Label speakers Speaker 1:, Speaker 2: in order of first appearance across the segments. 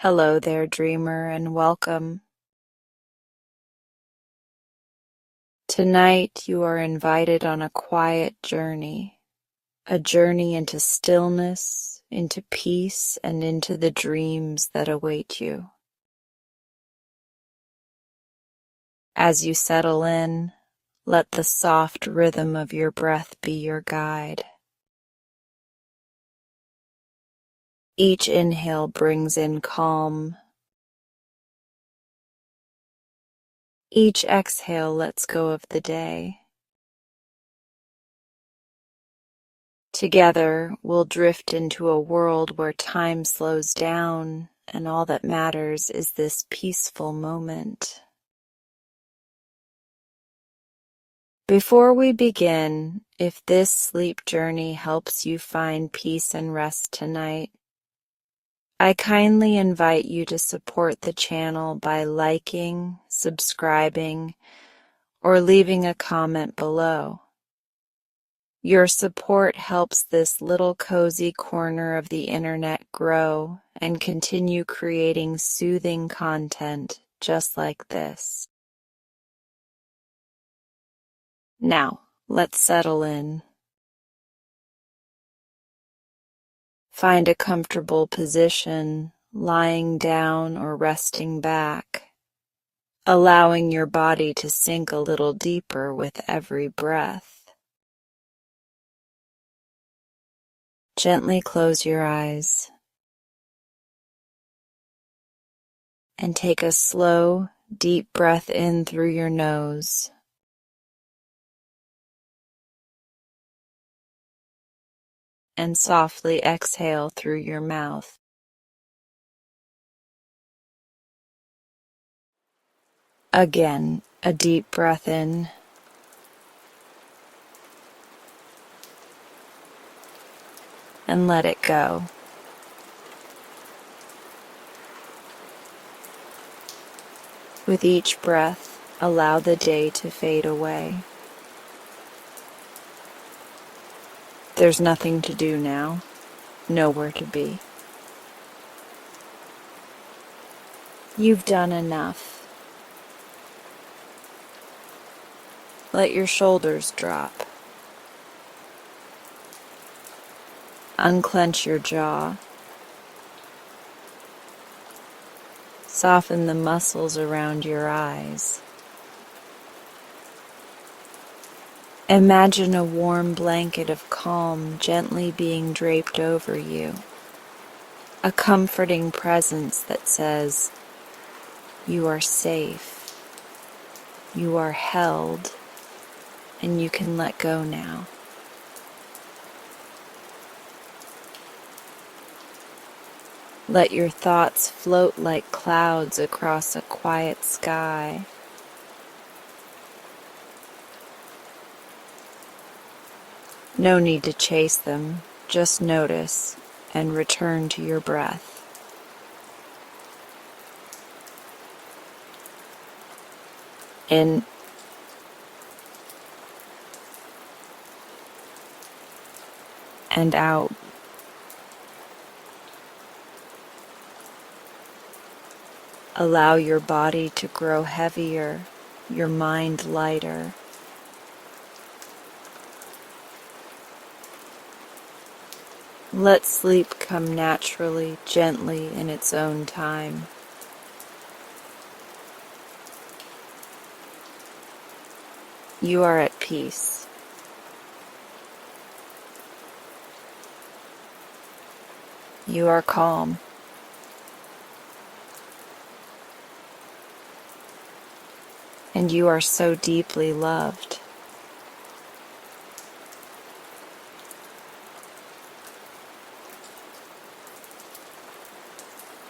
Speaker 1: Hello there, dreamer, and welcome. Tonight you are invited on a quiet journey, a journey into stillness, into peace, and into the dreams that await you. As you settle in, let the soft rhythm of your breath be your guide. Each inhale brings in calm. Each exhale lets go of the day. Together, we'll drift into a world where time slows down and all that matters is this peaceful moment. Before we begin, if this sleep journey helps you find peace and rest tonight, I kindly invite you to support the channel by liking, subscribing, or leaving a comment below. Your support helps this little cozy corner of the internet grow and continue creating soothing content just like this. Now, let's settle in. Find a comfortable position, lying down or resting back, allowing your body to sink a little deeper with every breath. Gently close your eyes and take a slow, deep breath in through your nose. And softly exhale through your mouth. Again, a deep breath in. And let it go. With each breath, allow the day to fade away. There's nothing to do now, nowhere to be. You've done enough. Let your shoulders drop. Unclench your jaw. Soften the muscles around your eyes. Imagine a warm blanket of calm gently being draped over you. A comforting presence that says, you are safe, you are held, and you can let go now. Let your thoughts float like clouds across a quiet sky. No need to chase them, just notice and return to your breath. In and out. Allow your body to grow heavier, your mind lighter. Let sleep come naturally, gently in its own time. You are at peace. You are calm. And you are so deeply loved.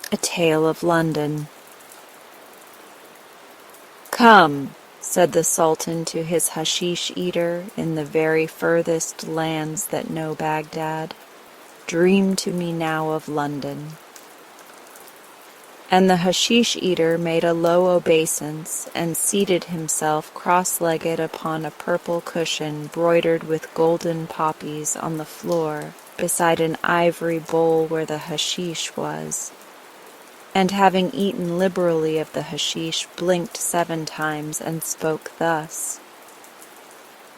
Speaker 1: A Tale of London. Come, said the Sultan to his hashish eater in the very furthest lands that know Baghdad. Dream to me now of London. And the hashish eater made a low obeisance and seated himself cross-legged upon a purple cushion broidered with golden poppies on the floor beside an ivory bowl where the hashish was. and having eaten liberally of the hashish, blinked 7 times and spoke thus: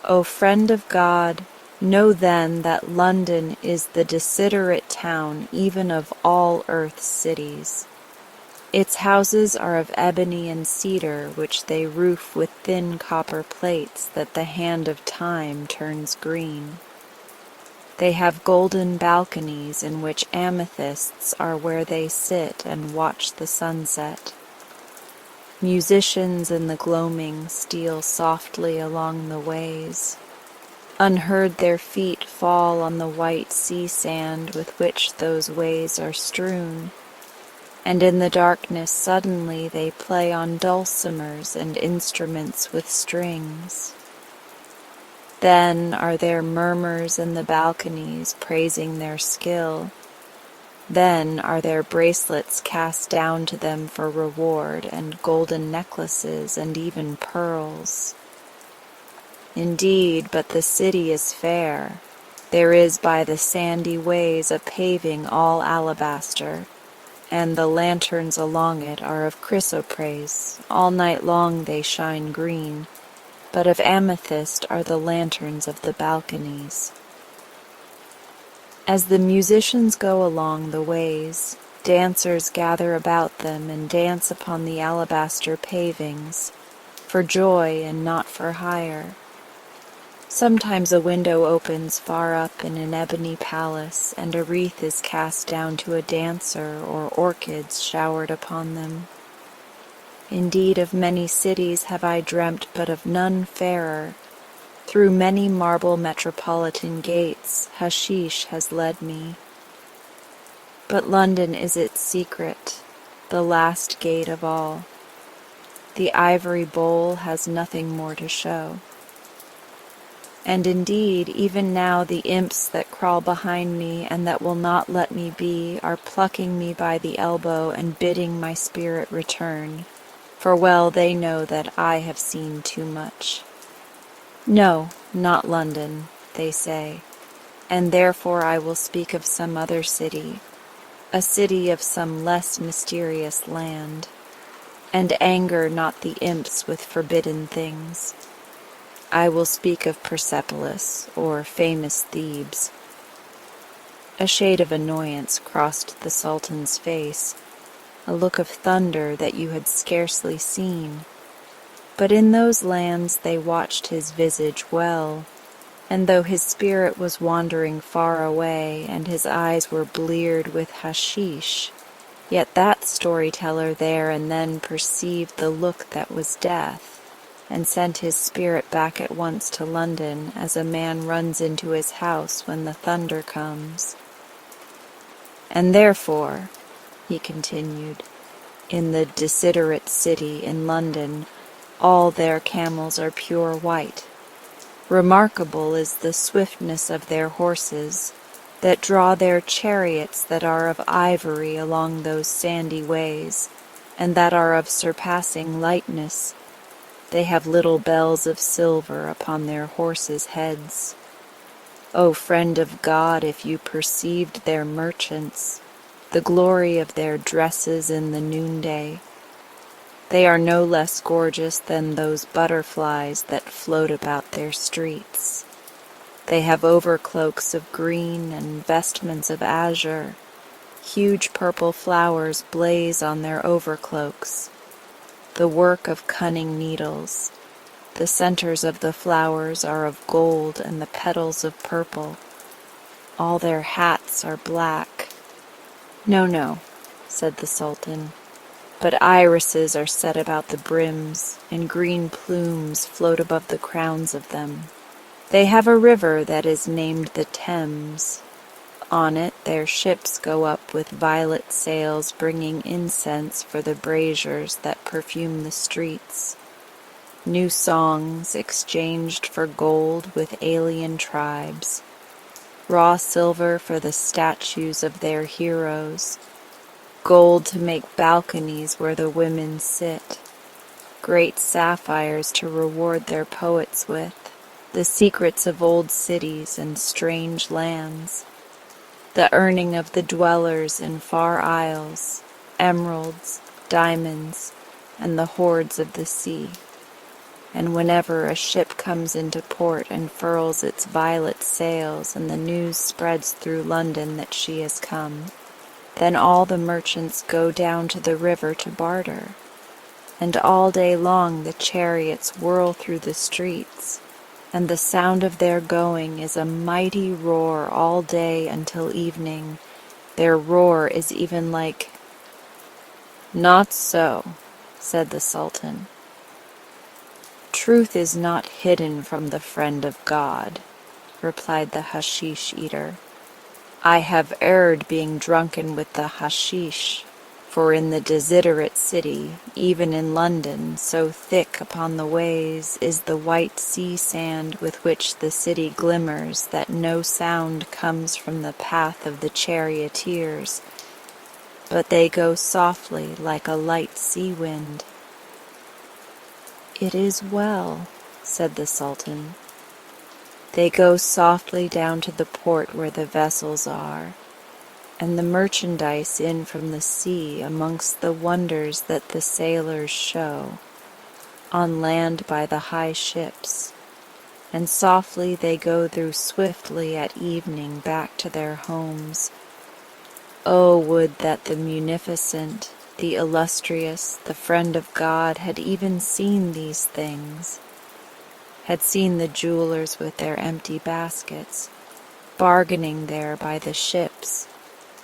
Speaker 1: O friend of God, know then that London is the desiderate town even of all earth's cities. Its houses are of ebony and cedar, which they roof with thin copper plates that the hand of time turns green. They have golden balconies in which amethysts are where they sit and watch the sunset. Musicians in the gloaming steal softly along the ways. Unheard their feet fall on the white sea sand with which those ways are strewn, and in the darkness suddenly they play on dulcimers and instruments with strings. Then are there murmurs in the balconies praising their skill. Then are there bracelets cast down to them for reward, and golden necklaces, and even pearls. Indeed, but the city is fair. There is by the sandy ways a paving all alabaster, and the lanterns along it are of chrysoprase. All night long they shine green, but of amethyst are the lanterns of the balconies. As the musicians go along the ways, dancers gather about them and dance upon the alabaster pavings, for joy and not for hire. Sometimes a window opens far up in an ebony palace, and a wreath is cast down to a dancer, or orchids showered upon them. Indeed, of many cities have I dreamt, but of none fairer. Through many marble metropolitan gates, hashish has led me. But London is its secret, the last gate of all. The ivory bowl has nothing more to show. And indeed, even now the imps that crawl behind me and that will not let me be are plucking me by the elbow and bidding my spirit return, for well they know that I have seen too much. No, not London, they say, and therefore I will speak of some other city, a city of some less mysterious land, and anger not the imps with forbidden things. I will speak of Persepolis, or famous Thebes. A shade of annoyance crossed the Sultan's face, a look of thunder that you had scarcely seen. But in those lands they watched his visage well, and though his spirit was wandering far away, and his eyes were bleared with hashish, yet that storyteller there and then perceived the look that was death, and sent his spirit back at once to London, as a man runs into his house when the thunder comes. And therefore, he continued, in the desiderate city in London, all their camels are pure white. Remarkable is the swiftness of their horses, that draw their chariots that are of ivory along those sandy ways, and that are of surpassing lightness. They have little bells of silver upon their horses' heads. O friend of God, if you perceived their merchants, the glory of their dresses in the noonday, they are no less gorgeous than those butterflies that float about their streets. They have overcloaks of green and vestments of azure. Huge purple flowers blaze on their overcloaks, the work of cunning needles. The centers of the flowers are of gold and the petals of purple. All their hats are black. No, no, said the Sultan, but irises are set about the brims, and green plumes float above the crowns of them. They have a river that is named the Thames. On it their ships go up with violet sails, bringing incense for the braziers that perfume the streets. New songs exchanged for gold with alien tribes, raw silver for the statues of their heroes, gold to make balconies where the women sit, great sapphires to reward their poets with, the secrets of old cities and strange lands, the earning of the dwellers in far isles, emeralds, diamonds, and the hoards of the sea. And whenever a ship comes into port and furls its violet sails and the news spreads through London that she has come, then all the merchants go down to the river to barter, and all day long the chariots whirl through the streets, and the sound of their going is a mighty roar all day until evening. Their roar is even like— "Not so," said the Sultan. "Truth is not hidden from the friend of God," replied the hashish eater. "I have erred being drunken with the hashish, for in the desiderate city, even in London, so thick upon the ways is the white sea sand with which the city glimmers that no sound comes from the path of the charioteers, but they go softly like a light sea wind." "It is well," said the Sultan. "They go softly down to the port where the vessels are, and the merchandise in from the sea amongst the wonders that the sailors show, on land by the high ships, and softly they go through swiftly at evening back to their homes. Oh, would that the munificent, the illustrious, the friend of God had even seen these things, had seen the jewelers with their empty baskets, bargaining there by the ships,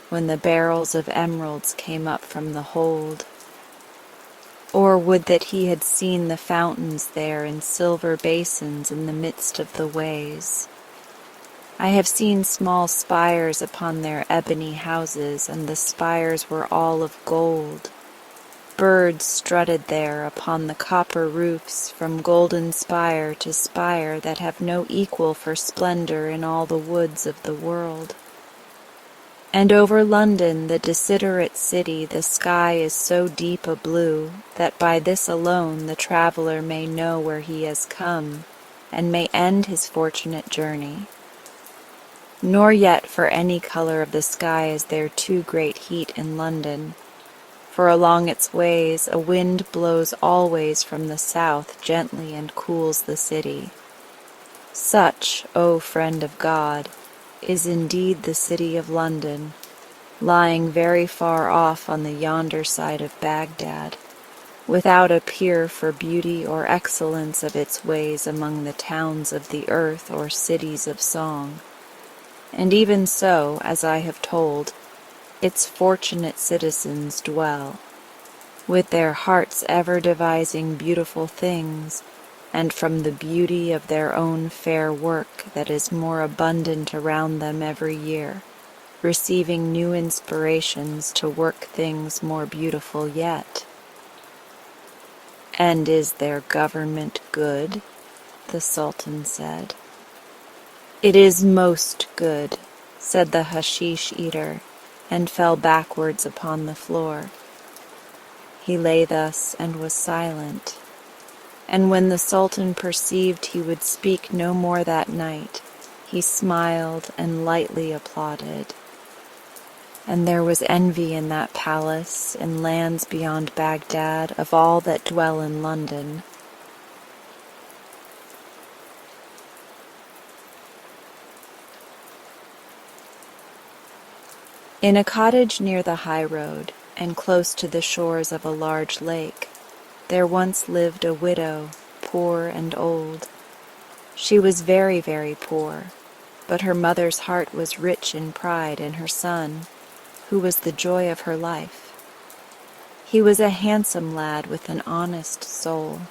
Speaker 1: when the barrels of emeralds came up from the hold. Or would that he had seen the fountains there in silver basins in the midst of the ways. I have seen small spires upon their ebony houses, and the spires were all of gold. Birds strutted there upon the copper roofs from golden spire to spire that have no equal for splendor in all the woods of the world. And over London, the desiderate city, the sky is so deep a blue that by this alone the traveler may know where he has come, and may end his fortunate journey. Nor yet for any color of the sky is there too great heat in London, for along its ways a wind blows always from the south gently and cools the city. Such, O friend of God, is indeed the city of London, lying very far off on the yonder side of Baghdad, without a peer for beauty or excellence of its ways among the towns of the earth or cities of song. And even so, as I have told, its fortunate citizens dwell, with their hearts ever devising beautiful things, and from the beauty of their own fair work that is more abundant around them every year, receiving new inspirations to work things more beautiful yet. "And is their government good?" the Sultan said. "It is most good," said the hashish eater, and fell backwards upon the floor. He lay thus and was silent. And when the Sultan perceived he would speak no more that night, he smiled and lightly applauded. And there was envy in that palace, in lands beyond Baghdad, of all that dwell in London. In a cottage near the high road, and close to the shores of a large lake, there once lived a widow, poor and old. She was very, very poor, but her mother's heart was rich in pride in her son, who was the joy of her life. He was a handsome lad with an honest soul.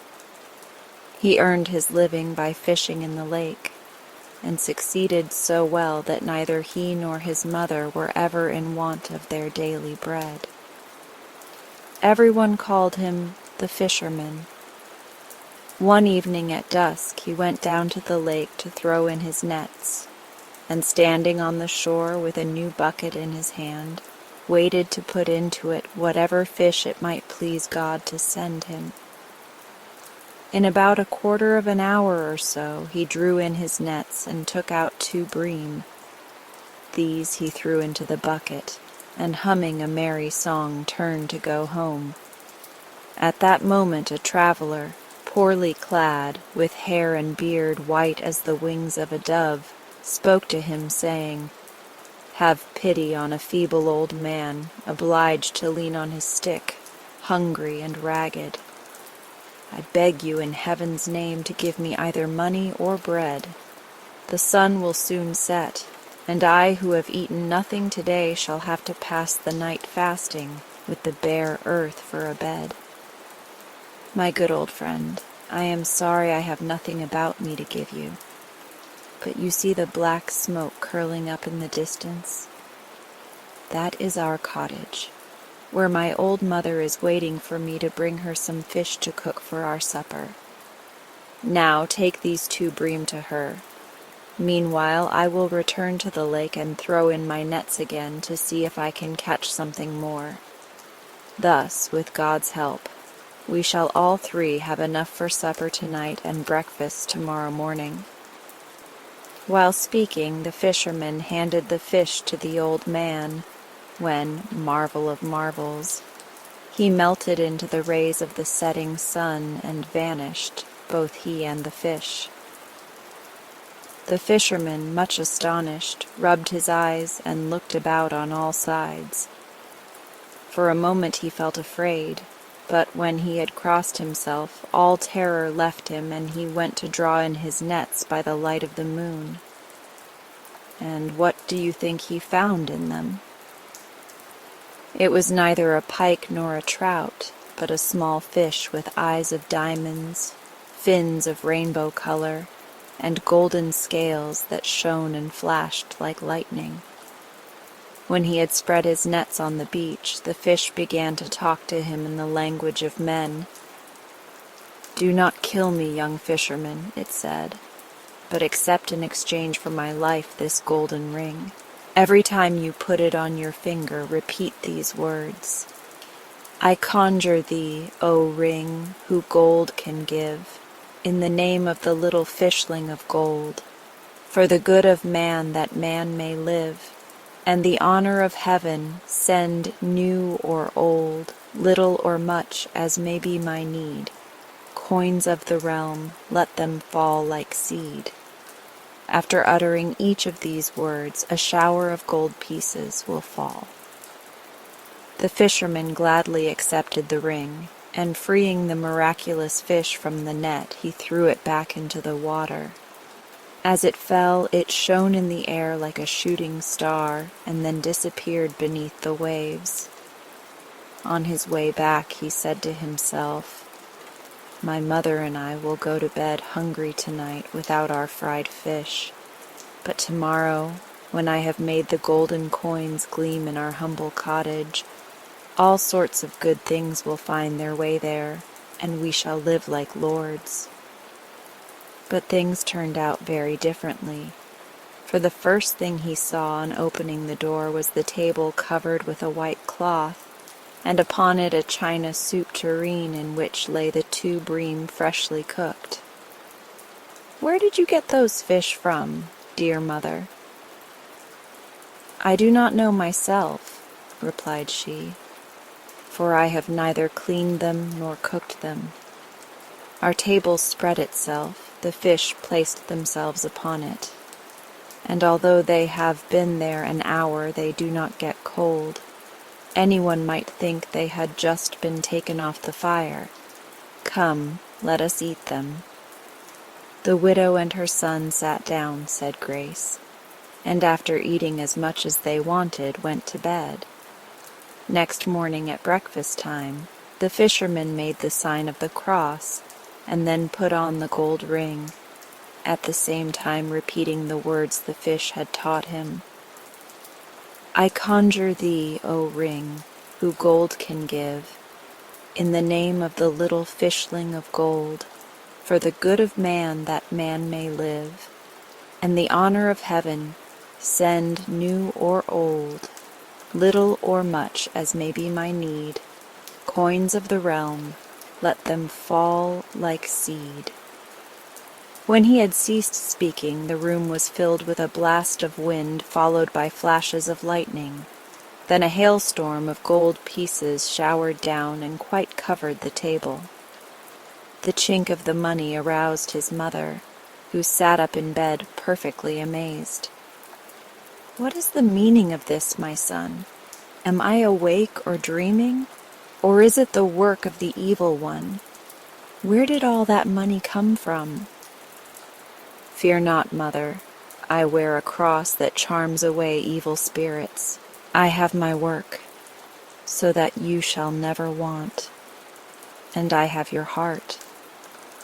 Speaker 1: He earned his living by fishing in the lake, and succeeded so well that neither he nor his mother were ever in want of their daily bread. Everyone called him the fisherman. One evening at dusk he went down to the lake to throw in his nets, and standing on the shore with a new bucket in his hand, waited to put into it whatever fish it might please God to send him. In about a quarter of an hour or so he drew in his nets and took out 2 bream. These he threw into the bucket, and humming a merry song turned to go home. At that moment a traveler, poorly clad, with hair and beard white as the wings of a dove, spoke to him, saying, "Have pity on a feeble old man, obliged to lean on his stick, hungry and ragged. I beg you in heaven's name to give me either money or bread. The sun will soon set, and I who have eaten nothing today shall have to pass the night fasting, with the bare earth for a bed. My good old friend, I am sorry I have nothing about me to give you. But you see the black smoke curling up in the distance? That is our cottage, where my old mother is waiting for me to bring her some fish to cook for our supper. Now take these 2 bream to her. Meanwhile, I will return to the lake and throw in my nets again to see if I can catch something more. Thus, with God's help, we shall all 3 have enough for supper tonight and breakfast tomorrow morning." While speaking, the fisherman handed the fish to the old man, when, marvel of marvels, he melted into the rays of the setting sun and vanished, both he and the fish. The fisherman, much astonished, rubbed his eyes and looked about on all sides. For a moment he felt afraid, but when he had crossed himself, all terror left him, and he went to draw in his nets by the light of the moon. And what do you think he found in them? It was neither a pike nor a trout, but a small fish with eyes of diamonds, fins of rainbow color, and golden scales that shone and flashed like lightning. When he had spread his nets on the beach, the fish began to talk to him in the language of men. "Do not kill me, young fisherman," it said, "but accept in exchange for my life this golden ring. Every time you put it on your finger, repeat these words: 'I conjure thee, O ring, who gold can give, in the name of the little fishling of gold, for the good of man that man may live, and the honor of heaven, send new or old, little or much as may be my need. Coins of the realm, let them fall like seed.'" After uttering each of these words, a shower of gold pieces will fall. The fisherman gladly accepted the ring, and freeing the miraculous fish from the net, he threw it back into the water. As it fell, it shone in the air like a shooting star, and then disappeared beneath the waves. On his way back, he said to himself, "My mother and I will go to bed hungry tonight without our fried fish, but tomorrow, when I have made the golden coins gleam in our humble cottage, all sorts of good things will find their way there, and we shall live like lords." But things turned out very differently, for the first thing he saw on opening the door was the table covered with a white cloth, and upon it a china soup tureen in which lay the 2 bream freshly cooked. "Where did you get those fish from, dear mother?" "I do not know myself," replied she, "for I have neither cleaned them nor cooked them. Our table spread itself, the fish placed themselves upon it, and although they have been there an hour, they do not get cold. Anyone might think they had just been taken off the fire. Come, let us eat them." The widow and her son sat down, said grace, and after eating as much as they wanted, went to bed. Next morning at breakfast time, the fisherman made the sign of the cross, and then put on the gold ring, at the same time repeating the words the fish had taught him. "I conjure thee, O ring, who gold can give, in the name of the little fishling of gold, for the good of man that man may live, and the honor of heaven, send new or old, little or much as may be my need, coins of the realm, let them fall like seed." When he had ceased speaking, the room was filled with a blast of wind followed by flashes of lightning, Then a hailstorm of gold pieces showered down and quite covered the table. The chink of the money aroused his mother, who sat up in bed perfectly amazed. "What is the meaning of this, my son? Am I awake or dreaming? Or is it the work of the evil one? Where did all that money come from?" "Fear not, mother. I wear a cross that charms away evil spirits. I have my work, so that you shall never want. And I have your heart,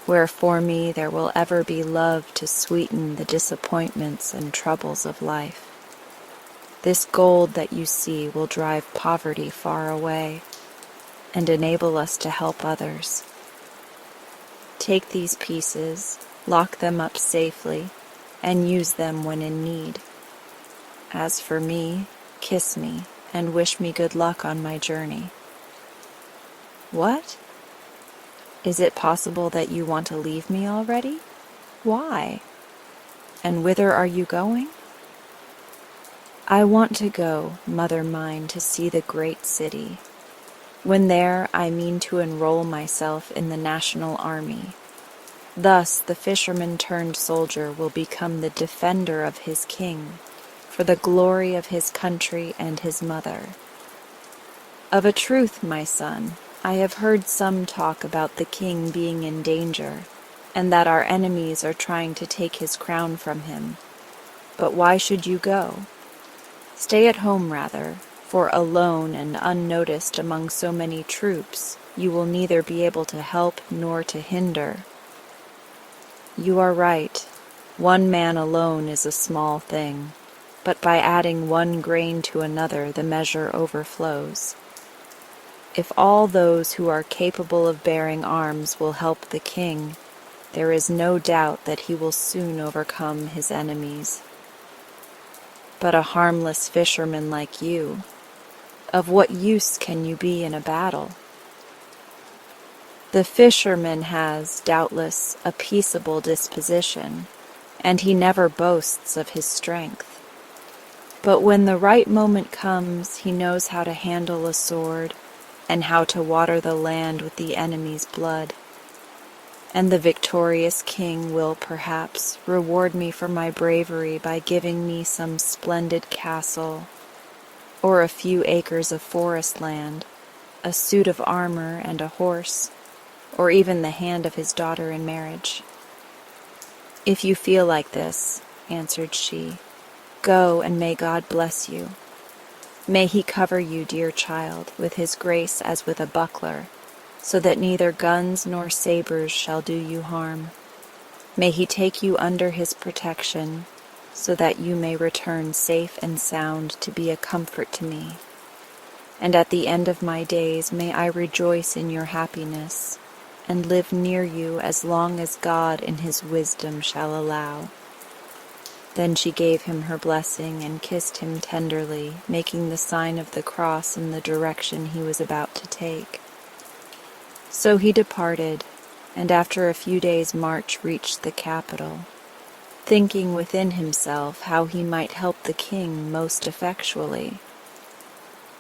Speaker 1: where for me there will ever be love to sweeten the disappointments and troubles of life. This gold that you see will drive poverty far away and enable us to help others. Take these pieces, lock them up safely, and use them when in need. As for me, kiss me and wish me good luck on my journey." "What? Is it possible that you want to leave me already? Why? And whither are you going?" "I want to go, mother mine, to see the great city. When there, I mean to enroll myself in the national army. Thus the fisherman-turned-soldier will become the defender of his king, for the glory of his country and his mother. Of a truth, my son, I have heard some talk about the king being in danger, and that our enemies are trying to take his crown from him. But why should you go? Stay at home rather, for alone and unnoticed among so many troops, you will neither be able to help nor to hinder." "You are right. One man alone is a small thing, but by adding one grain to another the measure overflows. If all those who are capable of bearing arms will help the king, there is no doubt that he will soon overcome his enemies. But a harmless fisherman like you, of what use can you be in a battle?" "The fisherman has, doubtless, a peaceable disposition, and he never boasts of his strength. But when the right moment comes, he knows how to handle a sword, and how to water the land with the enemy's blood. And the victorious king will, perhaps, reward me for my bravery by giving me some splendid castle, or a few acres of forest land, a suit of armor and a horse, or even the hand of his daughter in marriage." "If you feel like this," answered she, "go, and may God bless you. May he cover you, dear child, with his grace as with a buckler, so that neither guns nor sabers shall do you harm. May he take you under his protection, so that you may return safe and sound to be a comfort to me. And at the end of my days may I rejoice in your happiness, and live near you as long as God in his wisdom shall allow." Then she gave him her blessing and kissed him tenderly, making the sign of the cross in the direction he was about to take. So he departed, and after a few days' march reached the capital, thinking within himself how he might help the king most effectually.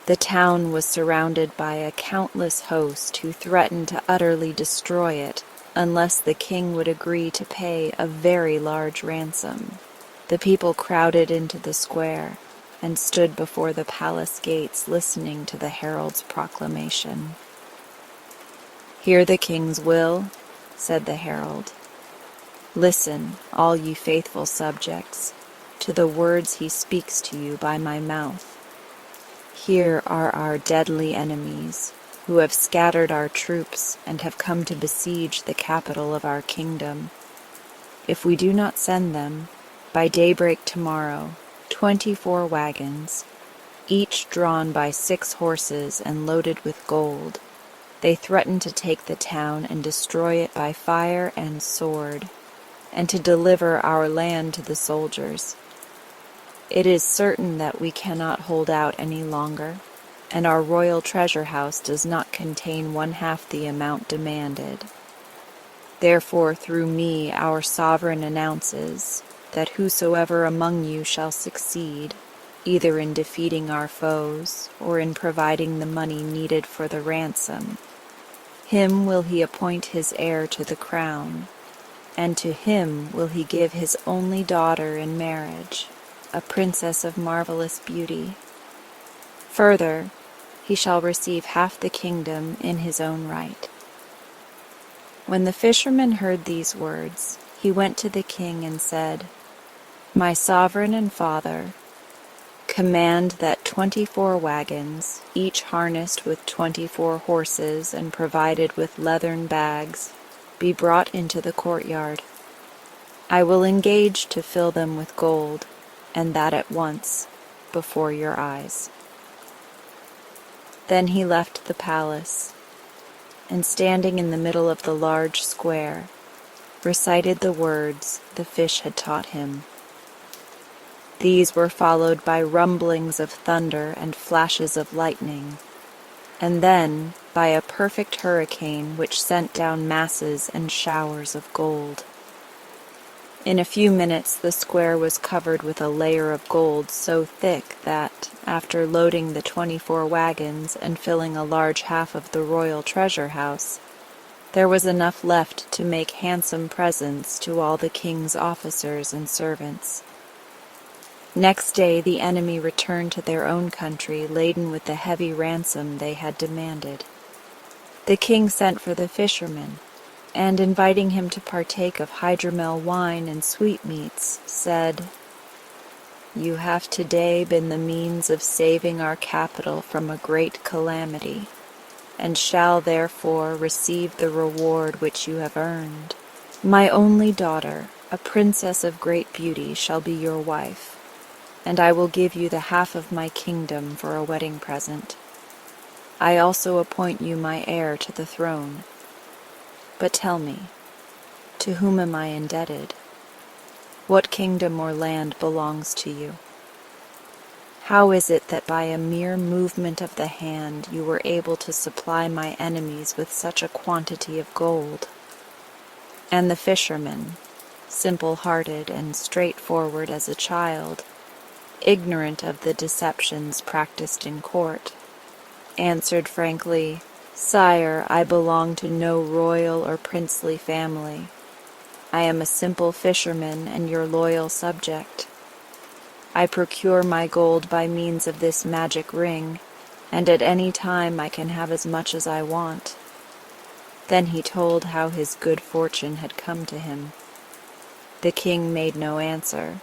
Speaker 1: The town was surrounded by a countless host who threatened to utterly destroy it unless the king would agree to pay a very large ransom. The people crowded into the square and stood before the palace gates listening to the herald's proclamation. "Hear the king's will," said the herald. "Listen, all you faithful subjects, to the words he speaks to you by my mouth. Here are our deadly enemies, who have scattered our troops and have come to besiege the capital of our kingdom. If we do not send them, by daybreak tomorrow, 24 wagons, each drawn by 6 horses and loaded with gold, they threaten to take the town and destroy it by fire and sword, and to deliver our land to the soldiers. It is certain that we cannot hold out any longer, and our royal treasure house does not contain 1/2 the amount demanded. Therefore, through me, our sovereign announces that whosoever among you shall succeed, either in defeating our foes or in providing the money needed for the ransom. Him will he appoint his heir to the crown, and to him will he give his only daughter in marriage, a princess of marvelous beauty. Further, he shall receive half the kingdom in his own right." When the fisherman heard these words, he went to the king and said, "My sovereign and father, command that 24 wagons, each harnessed with 24 horses and provided with leathern bags, be brought into the courtyard. I will engage to fill them with gold, and that at once, before your eyes." Then he left the palace, and standing in the middle of the large square, recited the words the fish had taught him. These were followed by rumblings of thunder and flashes of lightning, and then by a perfect hurricane which sent down masses and showers of gold. In a few minutes the square was covered with a layer of gold so thick that, after loading the 24 wagons and filling a large half of the royal treasure house, there was enough left to make handsome presents to all the king's officers and servants. Next day the enemy returned to their own country laden with the heavy ransom they had demanded. The king sent for the fisherman, and inviting him to partake of hydromel wine and sweetmeats, said, "You have today been the means of saving our capital from a great calamity, and shall therefore receive the reward which you have earned. My only daughter, a princess of great beauty, shall be your wife, and I will give you the half of my kingdom for a wedding present. I also appoint you my heir to the throne. But tell me, to whom am I indebted? What kingdom or land belongs to you? How is it that by a mere movement of the hand you were able to supply my enemies with such a quantity of gold?" And the fisherman, simple-hearted and straightforward as a child, ignorant of the deceptions practiced in court, answered frankly, "Sire, I belong to no royal or princely family. I am a simple fisherman and your loyal subject. I procure my gold by means of this magic ring, and at any time I can have as much as I want." Then he told how his good fortune had come to him. The king made no answer,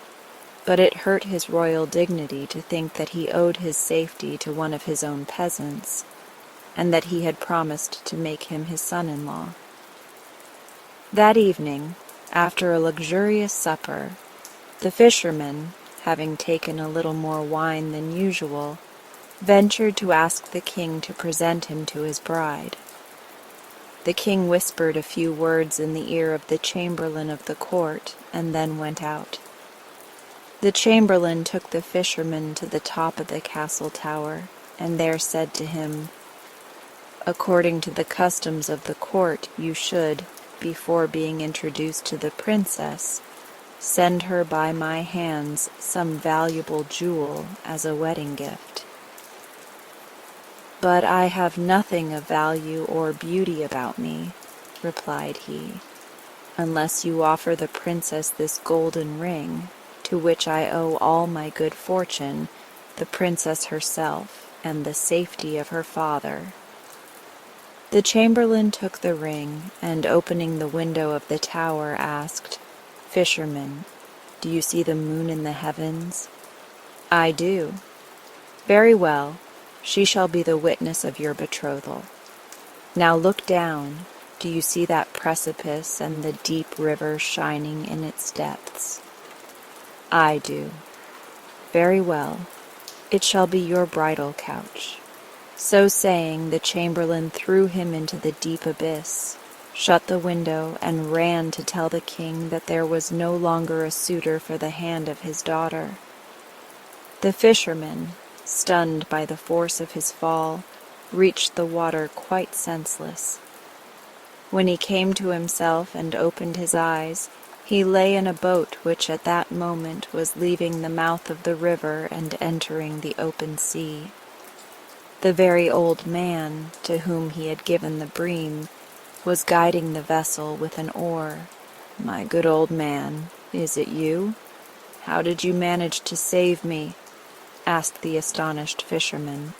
Speaker 1: but it hurt his royal dignity to think that he owed his safety to one of his own peasants, and that he had promised to make him his son-in-law. That evening, after a luxurious supper, the fisherman, having taken a little more wine than usual, ventured to ask the king to present him to his bride. The king whispered a few words in the ear of the chamberlain of the court, and then went out. The chamberlain took the fisherman to the top of the castle tower, and there said to him, "According to the customs of the court, you should, before being introduced to the princess, send her by my hands some valuable jewel as a wedding gift." "But I have nothing of value or beauty about me," replied he, "unless you offer the princess this golden ring, to which I owe all my good fortune, the princess herself, and the safety of her father." The chamberlain took the ring, and opening the window of the tower asked, "Fisherman, do you see the moon in the heavens?" "I do." "Very well, she shall be the witness of your betrothal. Now look down, do you see that precipice and the deep river shining in its depths?" "I do." "Very well, it shall be your bridal couch." So saying, the chamberlain threw him into the deep abyss, shut the window, and ran to tell the king that there was no longer a suitor for the hand of his daughter. The fisherman, stunned by the force of his fall, reached the water quite senseless. When he came to himself and opened his eyes, He lay in a boat which at that moment was leaving the mouth of the river and entering the open sea. The very old man, to whom he had given the bream, was guiding the vessel with an oar. "My good old man, is it you? How did you manage to save me?" asked the astonished fisherman.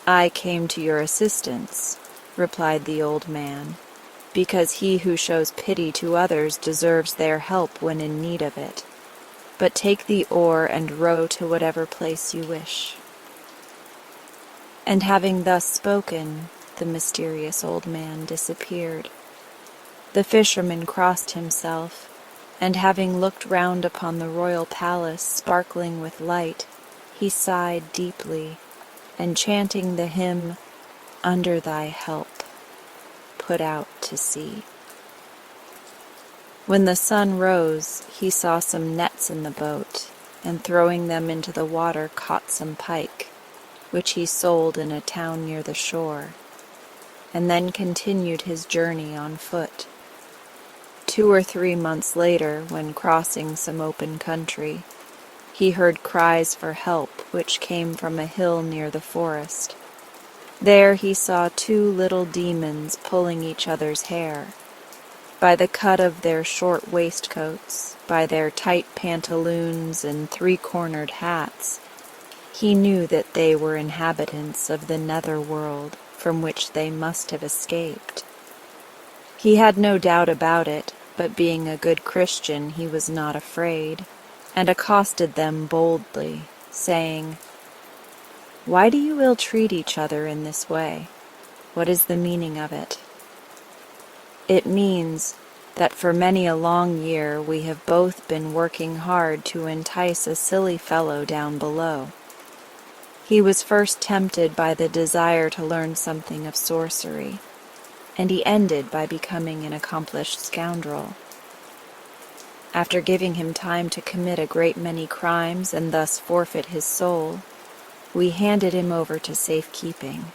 Speaker 1: "I came to your assistance," replied the old man, "because he who shows pity to others deserves their help when in need of it. But take the oar and row to whatever place you wish." And having thus spoken, the mysterious old man disappeared. The fisherman crossed himself, and having looked round upon the royal palace sparkling with light, he sighed deeply, and chanting the hymn, "Under thy help," put out to sea. When the sun rose, he saw some nets in the boat, and throwing them into the water caught some pike, which he sold in a town near the shore, and then continued his journey on foot. 2 or 3 months later, when crossing some open country, he heard cries for help which came from a hill near the forest. There he saw 2 little demons pulling each other's hair. By the cut of their short waistcoats, by their tight pantaloons and 3-cornered hats, he knew that they were inhabitants of the nether world from which they must have escaped. He had no doubt about it, but being a good Christian he was not afraid, and accosted them boldly, saying, "Why do you ill-treat each other in this way? What is the meaning of it?" "It means that for many a long year we have both been working hard to entice a silly fellow down below. He was first tempted by the desire to learn something of sorcery, and he ended by becoming an accomplished scoundrel. After giving him time to commit a great many crimes and thus forfeit his soul, we handed him over to safekeeping.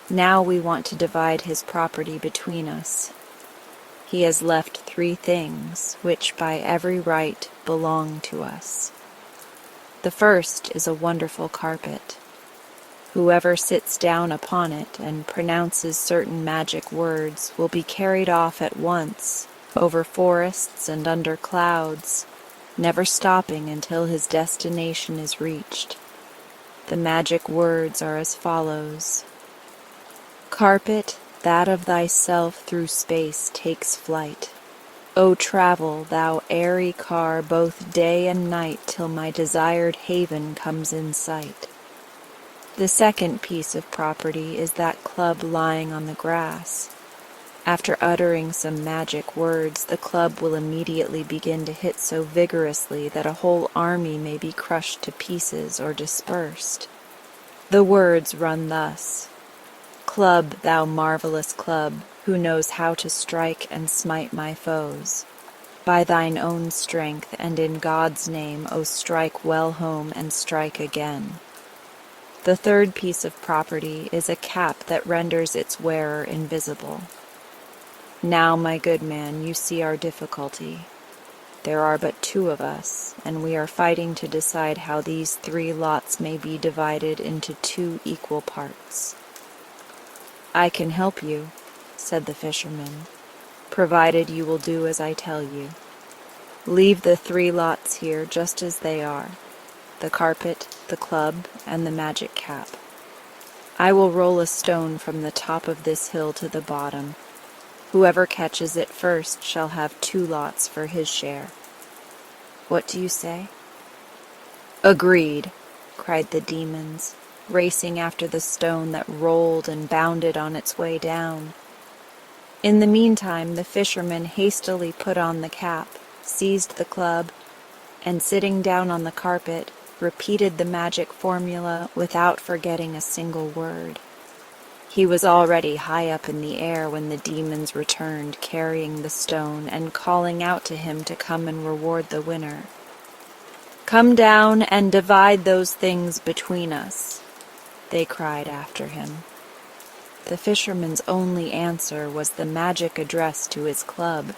Speaker 1: Now we want to divide his property between us. He has left 3 things which by every right belong to us. The first is a wonderful carpet. Whoever sits down upon it and pronounces certain magic words will be carried off at once, over forests and under clouds, never stopping until his destination is reached. The magic words are as follows: "Carpet, that of thyself through space takes flight. O travel, thou airy car, both day and night, till my desired haven comes in sight." The second piece of property is that club lying on the grass. After uttering some magic words, the club will immediately begin to hit so vigorously that a whole army may be crushed to pieces or dispersed. The words run thus: "Club, thou marvelous club, who knows how to strike and smite my foes. By thine own strength and in God's name, O strike well home and strike again." The third piece of property is a cap that renders its wearer invisible. Now, my good man, you see our difficulty. There are but 2 of us, and we are fighting to decide how these 3 lots may be divided into 2 equal parts. "I can help you," said the fisherman, "provided you will do as I tell you. Leave the 3 lots here just as they are, the carpet, the club, and the magic cap. I will roll a stone from the top of this hill to the bottom. Whoever catches it first shall have 2 lots for his share. What do you say?" "Agreed," cried the demons, racing after the stone that rolled and bounded on its way down. In the meantime, the fisherman hastily put on the cap, seized the club, and sitting down on the carpet, repeated the magic formula without forgetting a single word. He was already high up in the air when the demons returned, carrying the stone and calling out to him to come and reward the winner. "Come down and divide those things between us," they cried after him. The fisherman's only answer was the magic address to his club.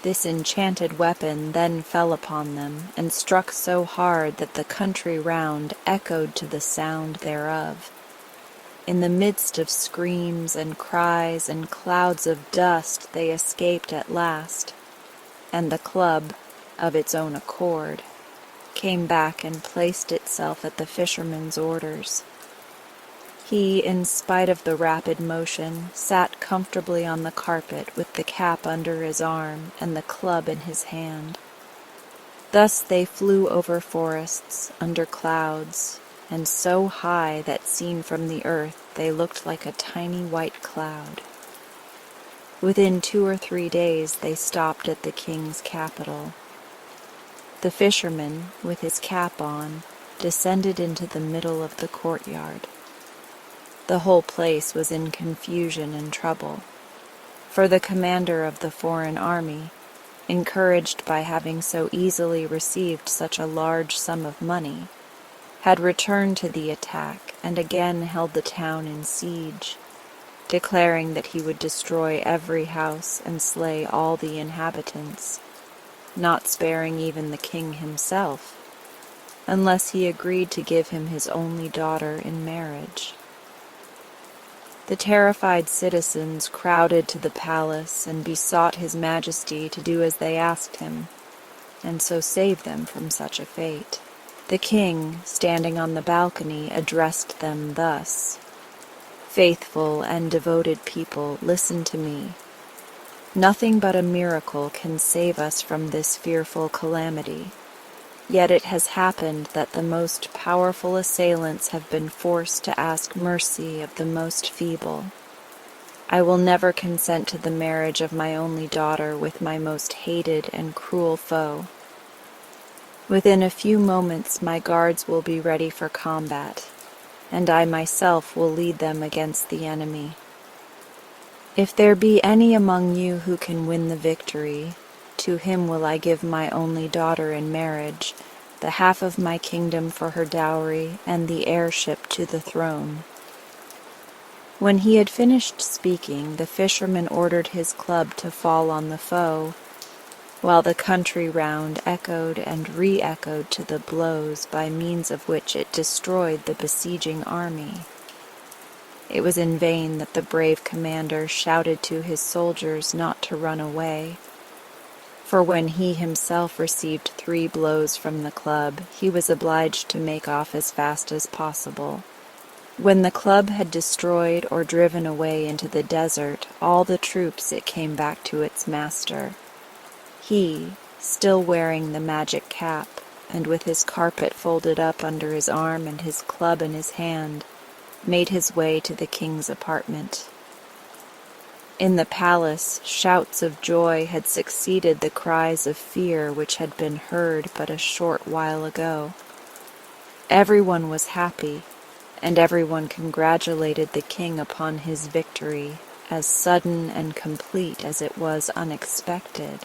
Speaker 1: This enchanted weapon then fell upon them, and struck so hard that the country round echoed to the sound thereof. In the midst of screams and cries and clouds of dust they escaped at last, and the club, of its own accord, came back and placed itself at the fisherman's orders. He, in spite of the rapid motion, sat comfortably on the carpet with the cap under his arm and the club in his hand. Thus they flew over forests, under clouds, and so high that seen from the earth they looked like a tiny white cloud. Within 2 or 3 days they stopped at the king's capital. The fisherman, with his cap on, descended into the middle of the courtyard. The whole place was in confusion and trouble, for the commander of the foreign army, encouraged by having so easily received such a large sum of money, had returned to the attack and again held the town in siege, declaring that he would destroy every house and slay all the inhabitants, not sparing even the king himself, unless he agreed to give him his only daughter in marriage. The terrified citizens crowded to the palace and besought his majesty to do as they asked him, and so save them from such a fate. The king, standing on the balcony, addressed them thus: "Faithful and devoted people, listen to me. Nothing but a miracle can save us from this fearful calamity. Yet it has happened that the most powerful assailants have been forced to ask mercy of the most feeble. I will never consent to the marriage of my only daughter with my most hated and cruel foe. Within a few moments my guards will be ready for combat, and I myself will lead them against the enemy. If there be any among you who can win the victory, to him will I give my only daughter in marriage, the half of my kingdom for her dowry, and the heirship to the throne." When he had finished speaking, the fisherman ordered his club to fall on the foe, while the country round echoed and re-echoed to the blows by means of which it destroyed the besieging army. It was in vain that the brave commander shouted to his soldiers not to run away, for when he himself received 3 blows from the club, he was obliged to make off as fast as possible. When the club had destroyed or driven away into the desert all the troops, it came back to its master. He, still wearing the magic cap, and with his carpet folded up under his arm and his club in his hand, made his way to the king's apartment. In the palace, shouts of joy had succeeded the cries of fear which had been heard but a short while ago. Everyone was happy, and everyone congratulated the king upon his victory, as sudden and complete as it was unexpected.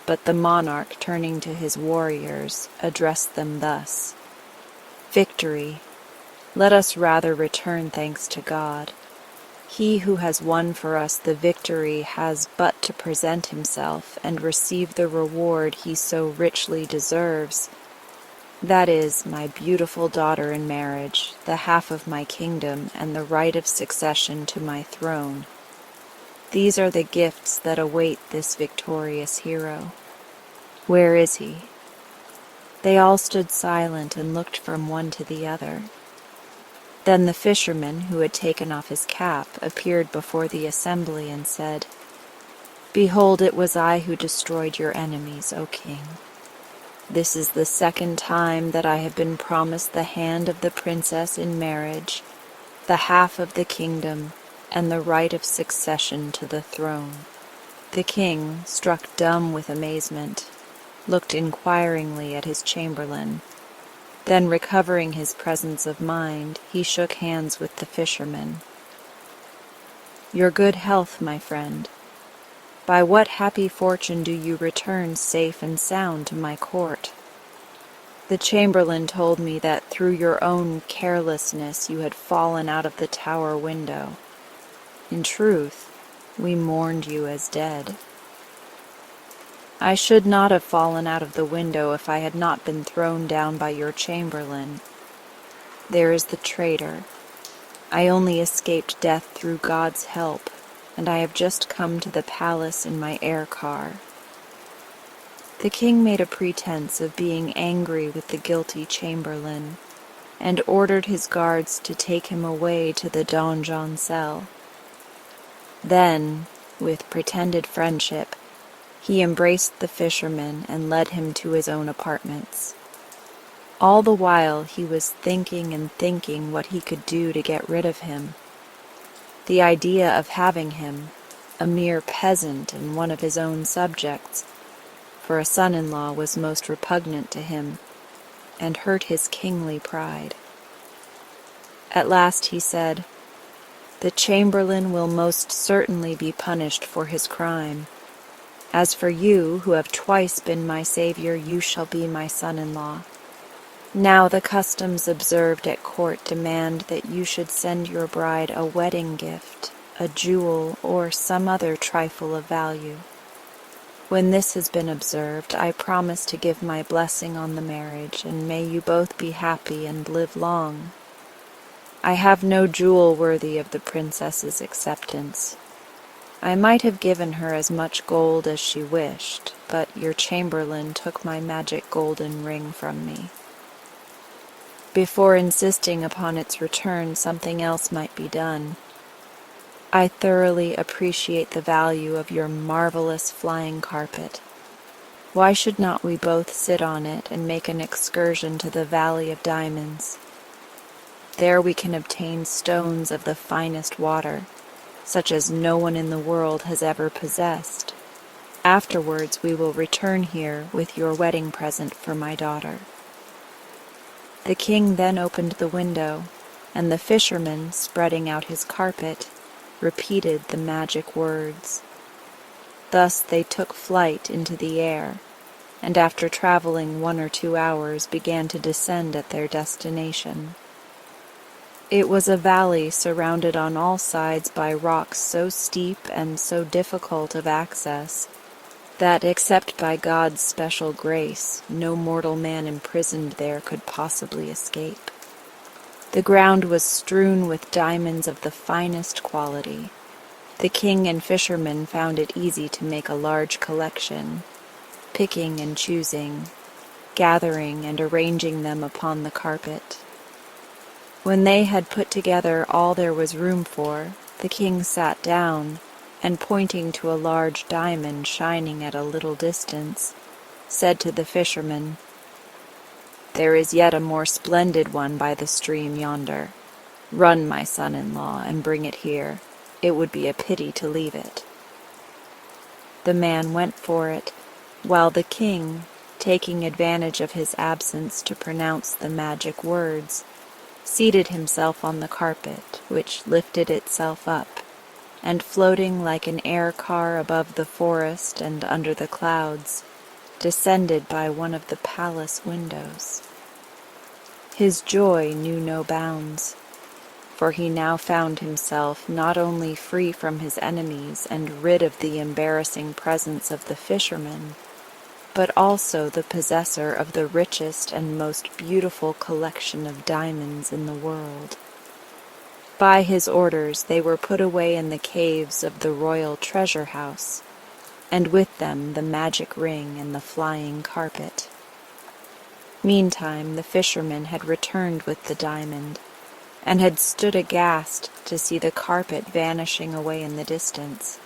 Speaker 1: But the monarch, turning to his warriors, addressed them thus: "Victory! Let us rather return thanks to God. He who has won for us the victory has but to present himself and receive the reward he so richly deserves. That is, my beautiful daughter in marriage, the half of my kingdom, and the right of succession to my throne. These are the gifts that await this victorious hero. Where is he?" They all stood silent and looked from one to the other. Then the fisherman, who had taken off his cap, appeared before the assembly and said, "Behold, it was I who destroyed your enemies, O king. This is the 2nd time that I have been promised the hand of the princess in marriage, the half of the kingdom, and the right of succession to the throne." The king, struck dumb with amazement, looked inquiringly at his chamberlain. Then, recovering his presence of mind, he shook hands with the fisherman. "Your good health, my friend. By what happy fortune do you return safe and sound to my court? The chamberlain told me that through your own carelessness you had fallen out of the tower window. In truth, we mourned you as dead." I should not have fallen out of the window if I had not been thrown down by your chamberlain. There is the traitor. I only escaped death through God's help, and I have just come to the palace in my air car." The king made a pretense of being angry with the guilty chamberlain, and ordered his guards to take him away to the donjon cell. Then, with pretended friendship, he embraced the fisherman and led him to his own apartments. All the while he was thinking and thinking what he could do to get rid of him. The idea of having him, a mere peasant and one of his own subjects, for a son-in-law was most repugnant to him, and hurt his kingly pride. At last he said, "The chamberlain will most certainly be punished for his crime. As for you, who have twice been my savior, you shall be my son-in-law. Now the customs observed at court demand that you should send your bride a wedding gift, a jewel, or some other trifle of value. When this has been observed, I promise to give my blessing on the marriage, and may you both be happy and live long. I have no jewel worthy of the princess's acceptance. I might have given her as much gold as she wished, but your chamberlain took my magic golden ring from me. Before insisting upon its return, something else might be done. I thoroughly appreciate the value of your marvelous flying carpet. Why should not we both sit on it and make an excursion to the Valley of Diamonds? There we can obtain stones of the finest water, such as no one in the world has ever possessed. Afterwards we will return here with your wedding present for my daughter." The king then opened the window, and the fisherman, spreading out his carpet, repeated the magic words. Thus they took flight into the air, and after traveling 1 or 2 hours began to descend at their destination. It was a valley surrounded on all sides by rocks so steep and so difficult of access that, except by God's special grace, no mortal man imprisoned there could possibly escape. The ground was strewn with diamonds of the finest quality. The king and fisherman found it easy to make a large collection, picking and choosing, gathering and arranging them upon the carpet. When they had put together all there was room for, the king sat down, and pointing to a large diamond shining at a little distance, said to the fisherman, "There is yet a more splendid one by the stream yonder. Run, my son-in-law, and bring it here. It would be a pity to leave it." The man went for it, while the king, taking advantage of his absence to pronounce the magic words, seated himself on the carpet, which lifted itself up, and floating like an air car above the forest and under the clouds, descended by one of the palace windows. His joy knew no bounds, for he now found himself not only free from his enemies and rid of the embarrassing presence of the fisherman, but also the possessor of the richest and most beautiful collection of diamonds in the world. By his orders they were put away in the caves of the royal treasure house, and with them the magic ring and the flying carpet. Meantime the fisherman had returned with the diamond, and had stood aghast to see the carpet vanishing away in the distance.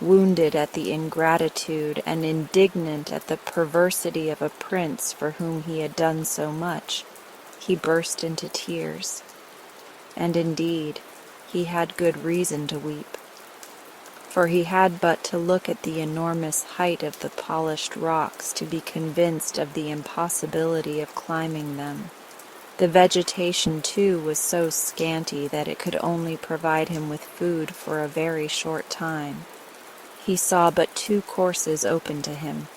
Speaker 1: Wounded at the ingratitude and indignant at the perversity of a prince for whom he had done so much, he burst into tears. And indeed, he had good reason to weep, for he had but to look at the enormous height of the polished rocks to be convinced of the impossibility of climbing them. The vegetation, too, was so scanty that it could only provide him with food for a very short time. He saw but 2 courses open to him,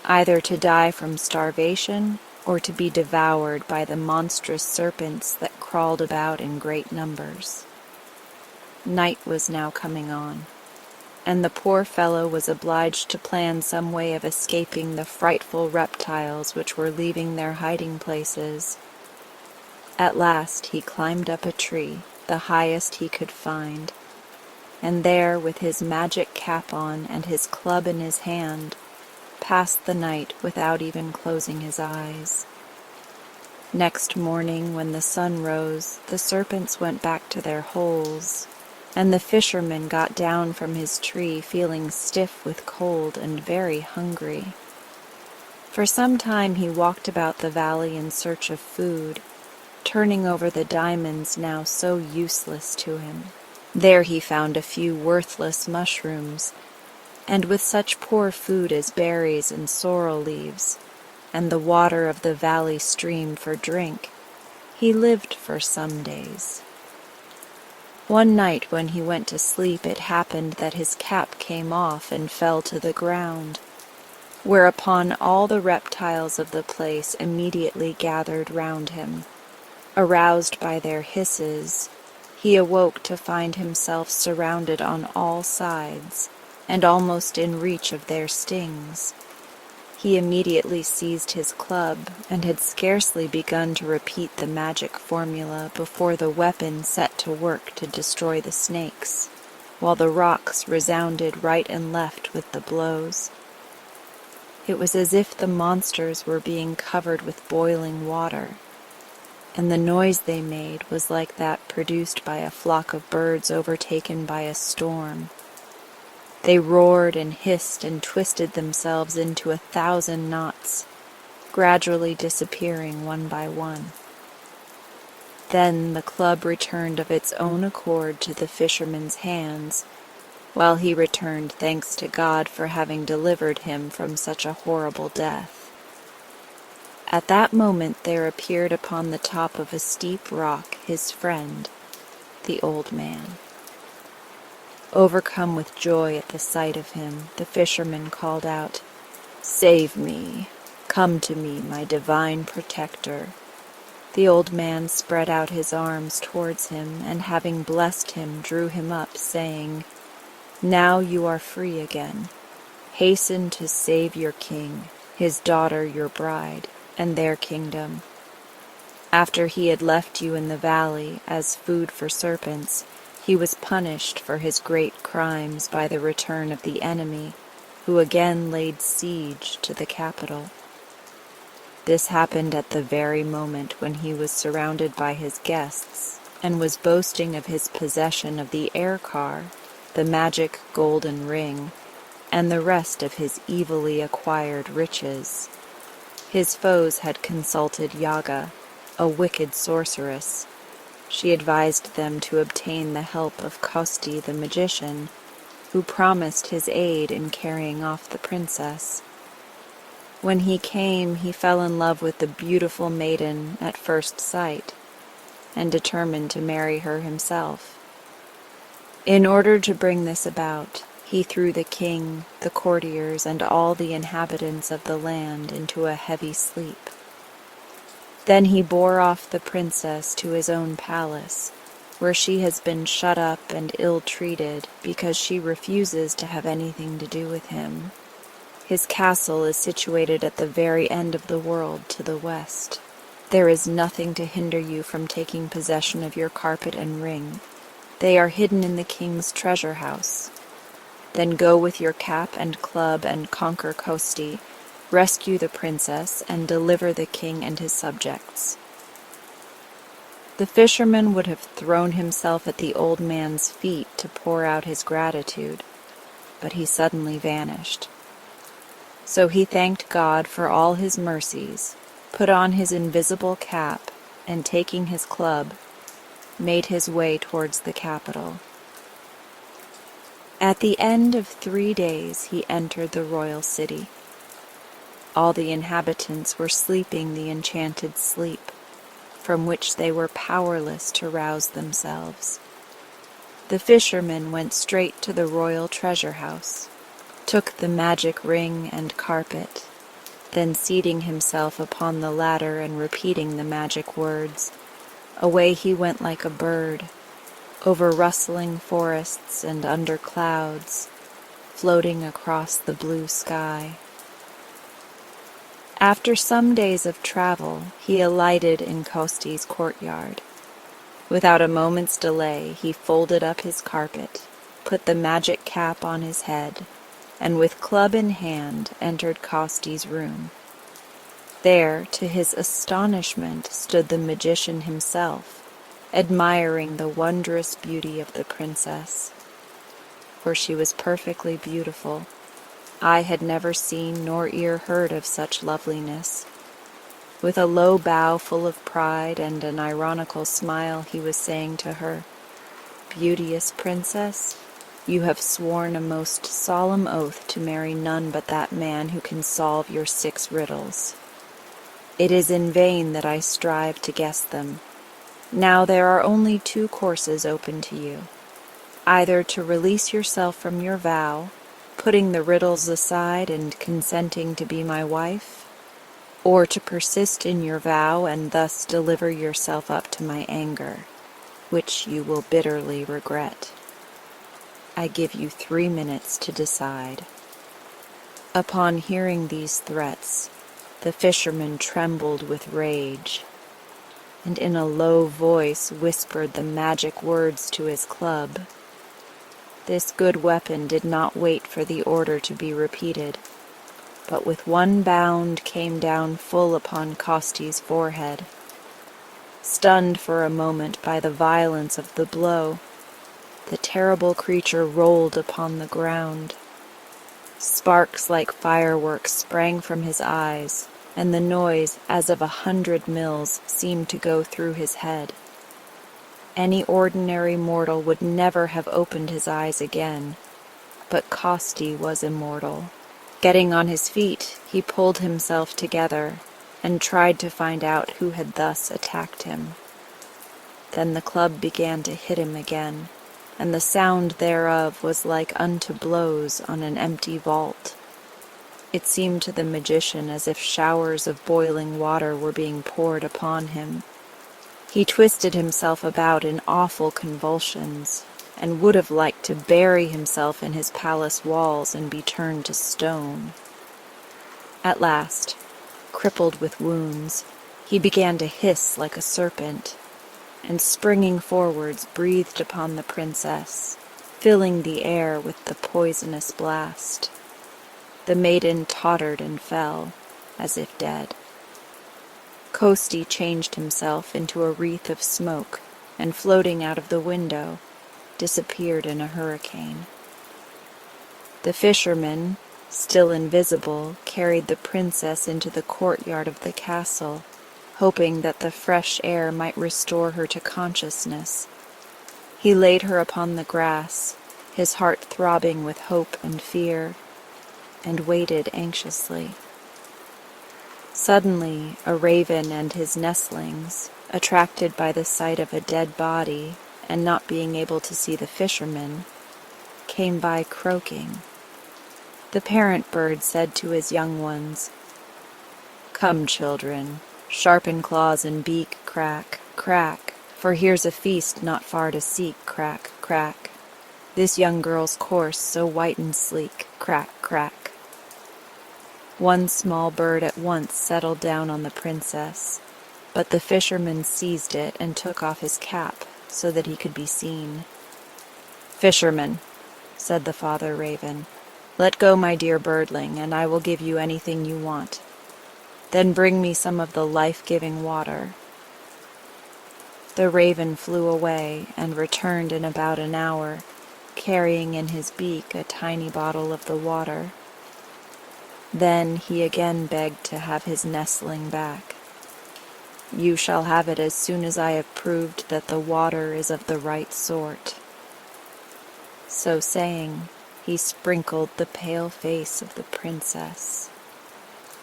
Speaker 1: either to die from starvation or to be devoured by the monstrous serpents that crawled about in great numbers. Night was now coming on. and the poor fellow was obliged to plan some way of escaping the frightful reptiles which were leaving their hiding places. At last he climbed up a tree, the highest he could find, and there, with his magic cap on and his club in his hand, passed the night without even closing his eyes. Next morning, when the sun rose, the serpents went back to their holes, and the fisherman got down from his tree feeling stiff with cold and very hungry. For some time he walked about the valley in search of food, turning over the diamonds now so useless to him. There he found a few worthless mushrooms, and with such poor food as berries and sorrel leaves, and the water of the valley stream for drink, he lived for some days. One night when he went to sleep, it happened that his cap came off and fell to the ground, whereupon all the reptiles of the place immediately gathered round him. Aroused by their hisses, he awoke to find himself surrounded on all sides, and almost in reach of their stings. He immediately seized his club, and had scarcely begun to repeat the magic formula before the weapon set to work to destroy the snakes, while the rocks resounded right and left with the blows. It was as if the monsters were being covered with boiling water, and the noise they made was like that produced by a flock of birds overtaken by a storm. They roared and hissed and twisted themselves into 1,000 knots, gradually disappearing one by one. Then the club returned of its own accord to the fisherman's hands, while he returned thanks to God for having delivered him from such a horrible death. At that moment there appeared upon the top of a steep rock his friend, the old man. Overcome with joy at the sight of him, the fisherman called out, "Save me! Come to me, my divine protector." The old man spread out his arms towards him, and having blessed him, drew him up, saying, "Now you are free again. Hasten to save your king, his daughter your bride, and their kingdom." After he had left you in the valley as food for serpents, he was punished for his great crimes by the return of the enemy, who again laid siege to the capital. This happened at the very moment when he was surrounded by his guests, and was boasting of his possession of the air car, the magic golden ring, and the rest of his evilly acquired riches. His foes had consulted Yaga, a wicked sorceress. She advised them to obtain the help of Kosti the magician, who promised his aid in carrying off the princess. When he came, he fell in love with the beautiful maiden at first sight, and determined to marry her himself. In order to bring this about, he threw the king, the courtiers, and all the inhabitants of the land into a heavy sleep. Then he bore off the princess to his own palace, where she has been shut up and ill-treated because she refuses to have anything to do with him. His castle is situated at the very end of the world to the west. There is nothing to hinder you from taking possession of your carpet and ring. They are hidden in the king's treasure house. Then go with your cap and club and conquer Kosti, rescue the princess, and deliver the king and his subjects." The fisherman would have thrown himself at the old man's feet to pour out his gratitude, but he suddenly vanished. So he thanked God for all his mercies, put on his invisible cap, and taking his club, made his way towards the capital. At the end of 3 days he entered the royal city. All the inhabitants were sleeping the enchanted sleep, from which they were powerless to rouse themselves. The fisherman went straight to the royal treasure house, took the magic ring and carpet, then seating himself upon the ladder and repeating the magic words, away he went like a bird, over rustling forests and under clouds, floating across the blue sky. After some days of travel, he alighted in Kosti's courtyard. Without a moment's delay, he folded up his carpet, put the magic cap on his head, and with club in hand entered Kosti's room. There, to his astonishment, stood the magician himself, admiring the wondrous beauty of the princess. For she was perfectly beautiful. Eye had never seen nor ear heard of such loveliness. With a low bow full of pride and an ironical smile, he was saying to her, "Beauteous princess, you have sworn a most solemn oath to marry none but that man who can solve your 6 riddles. It is in vain that I strive to guess them. Now there are only 2 courses open to you. Either to release yourself from your vow, putting the riddles aside and consenting to be my wife, or to persist in your vow and thus deliver yourself up to my anger, which you will bitterly regret. I give you 3 minutes to decide." Upon hearing these threats, the fisherman trembled with rage, and in a low voice whispered the magic words to his club. This good weapon did not wait for the order to be repeated, but with one bound came down full upon Kosti's forehead. Stunned for a moment by the violence of the blow, the terrible creature rolled upon the ground. Sparks like fireworks sprang from his eyes, and the noise, as of 100 mills, seemed to go through his head. Any ordinary mortal would never have opened his eyes again, but Kosti was immortal. Getting on his feet, he pulled himself together and tried to find out who had thus attacked him. Then the club began to hit him again, and the sound thereof was like unto blows on an empty vault. It seemed to the magician as if showers of boiling water were being poured upon him. He twisted himself about in awful convulsions, and would have liked to bury himself in his palace walls and be turned to stone. At last, crippled with wounds, he began to hiss like a serpent, and springing forwards breathed upon the princess, filling the air with the poisonous blast. The maiden tottered and fell, as if dead. Kosti changed himself into a wreath of smoke, and floating out of the window, disappeared in a hurricane. The fisherman, still invisible, carried the princess into the courtyard of the castle, hoping that the fresh air might restore her to consciousness. He laid her upon the grass, his heart throbbing with hope and fear, and waited anxiously. Suddenly, a raven and his nestlings, attracted by the sight of a dead body and not being able to see the fisherman, came by croaking. The parent bird said to his young ones, "Come, children, sharpen claws and beak, crack, crack, for here's a feast not far to seek, crack, crack. This young girl's course so white and sleek, crack, crack." One small bird at once settled down on the princess, but the fisherman seized it and took off his cap so that he could be seen. "Fisherman," said the father raven, "let go my dear birdling, and I will give you anything you want. Then bring me some of the life-giving water." The raven flew away and returned in about an hour, carrying in his beak a tiny bottle of the water. Then he again begged to have his nestling back. "You shall have it as soon as I have proved that the water is of the right sort." So saying, he sprinkled the pale face of the princess.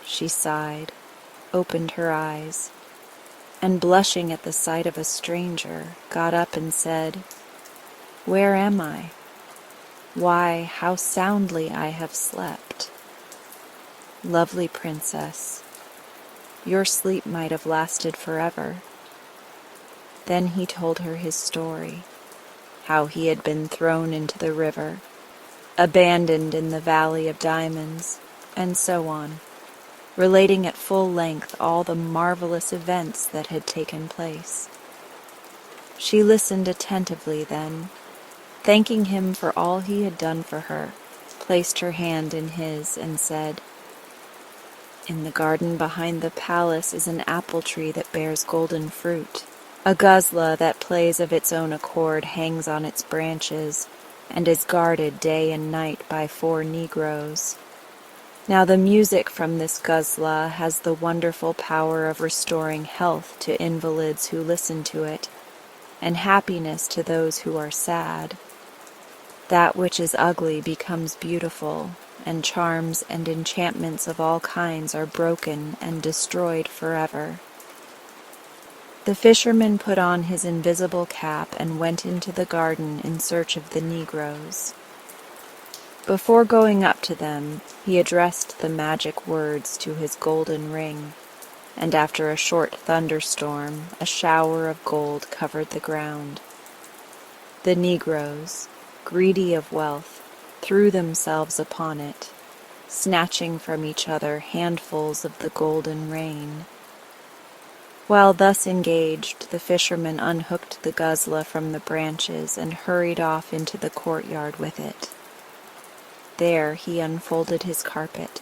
Speaker 1: She sighed, opened her eyes, and blushing at the sight of a stranger, got up and said, "Where am I? Why, how soundly I have slept! Lovely princess, your sleep might have lasted forever." Then he told her his story, how he had been thrown into the river, abandoned in the Valley of Diamonds, and so on, relating at full length all the marvelous events that had taken place. She listened attentively then, thanking him for all he had done for her, placed her hand in his, and said, "In the garden behind the palace is an apple tree that bears golden fruit. A guzla that plays of its own accord hangs on its branches, and is guarded day and night by 4 Negroes. Now the music from this guzla has the wonderful power of restoring health to invalids who listen to it, and happiness to those who are sad. That which is ugly becomes beautiful, and charms and enchantments of all kinds are broken and destroyed forever." The fisherman put on his invisible cap and went into the garden in search of the Negroes. Before going up to them, he addressed the magic words to his golden ring, and after a short thunderstorm, a shower of gold covered the ground. The Negroes, greedy of wealth, threw themselves upon it, snatching from each other handfuls of the golden rain. While thus engaged, the fisherman unhooked the guzla from the branches and hurried off into the courtyard with it. There he unfolded his carpet,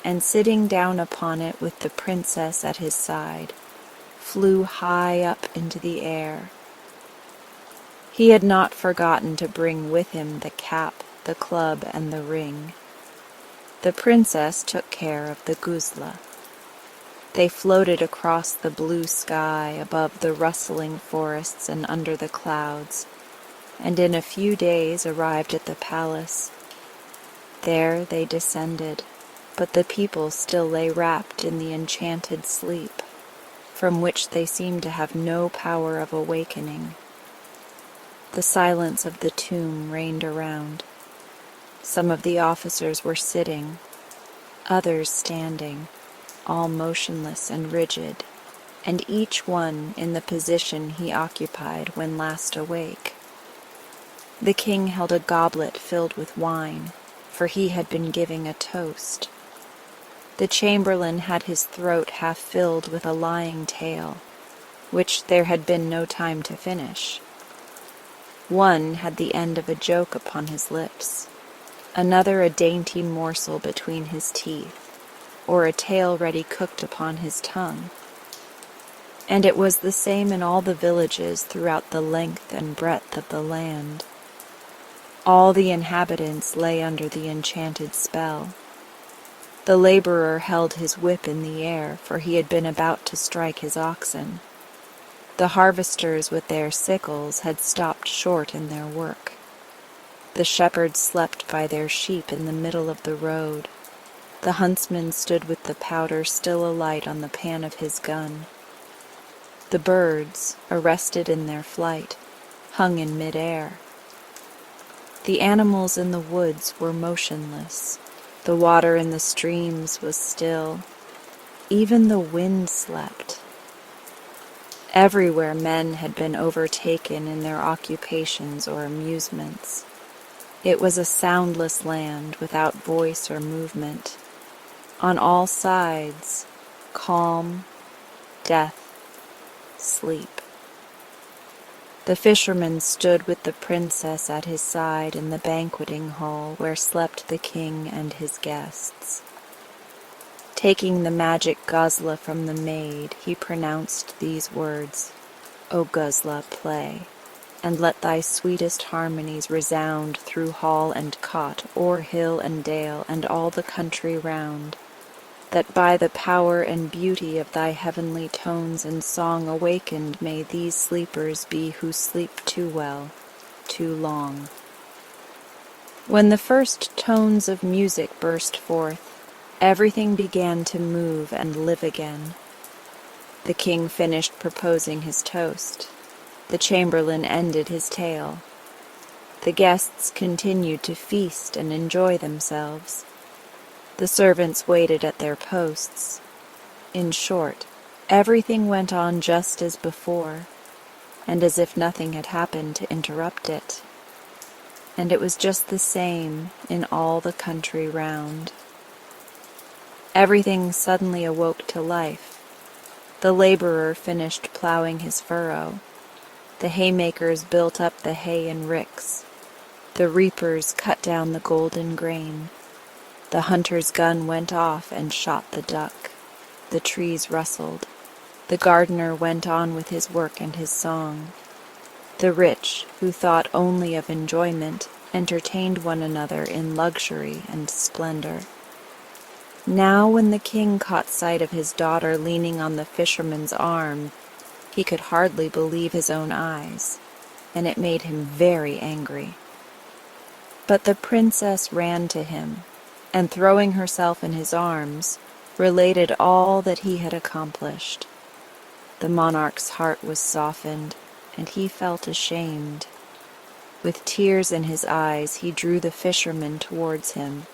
Speaker 1: and sitting down upon it with the princess at his side, flew high up into the air. He had not forgotten to bring with him the cap, the club, and the ring. The princess took care of the guzla. They floated across the blue sky, above the rustling forests and under the clouds, and in a few days arrived at the palace. There they descended, but the people still lay wrapped in the enchanted sleep, from which they seemed to have no power of awakening. The silence of the tomb reigned around. Some of the officers were sitting, others standing, all motionless and rigid, and each one in the position he occupied when last awake. The king held a goblet filled with wine, for he had been giving a toast. The chamberlain had his throat half filled with a lying tale, which there had been no time to finish. One had the end of a joke upon his lips, another a dainty morsel between his teeth, or a tale ready cooked upon his tongue. And it was the same in all the villages throughout the length and breadth of the land. All the inhabitants lay under the enchanted spell. The laborer held his whip in the air, for he had been about to strike his oxen. The harvesters with their sickles had stopped short in their work. The shepherds slept by their sheep in the middle of the road. The huntsman stood with the powder still alight on the pan of his gun. The birds, arrested in their flight, hung in mid-air. The animals in the woods were motionless. The water in the streams was still. Even the wind slept. Everywhere men had been overtaken in their occupations or amusements. It was a soundless land without voice or movement. On all sides, calm, death, sleep. The fisherman stood with the princess at his side in the banqueting hall where slept the king and his guests. Taking the magic guzla from the maid, he pronounced these words, "O guzla, play, and let thy sweetest harmonies resound through hall and cot, o'er hill and dale, and all the country round, that by the power and beauty of thy heavenly tones and song awakened may these sleepers be who sleep too well, too long." When the first tones of music burst forth, everything began to move and live again. The king finished proposing his toast. The chamberlain ended his tale. The guests continued to feast and enjoy themselves. The servants waited at their posts. In short, everything went on just as before, and as if nothing had happened to interrupt it. and it was just the same in all the country round. Everything suddenly awoke to life. The laborer finished plowing his furrow. The haymakers built up the hay in ricks. The reapers cut down the golden grain. The hunter's gun went off and shot the duck. The trees rustled. The gardener went on with his work and his song. The rich, who thought only of enjoyment, entertained one another in luxury and splendor. Now when the king caught sight of his daughter leaning on the fisherman's arm, he could hardly believe his own eyes, and it made him very angry. But the princess ran to him, and throwing herself in his arms, related all that he had accomplished. The monarch's heart was softened, and he felt ashamed. With tears in his eyes, he drew the fisherman towards him,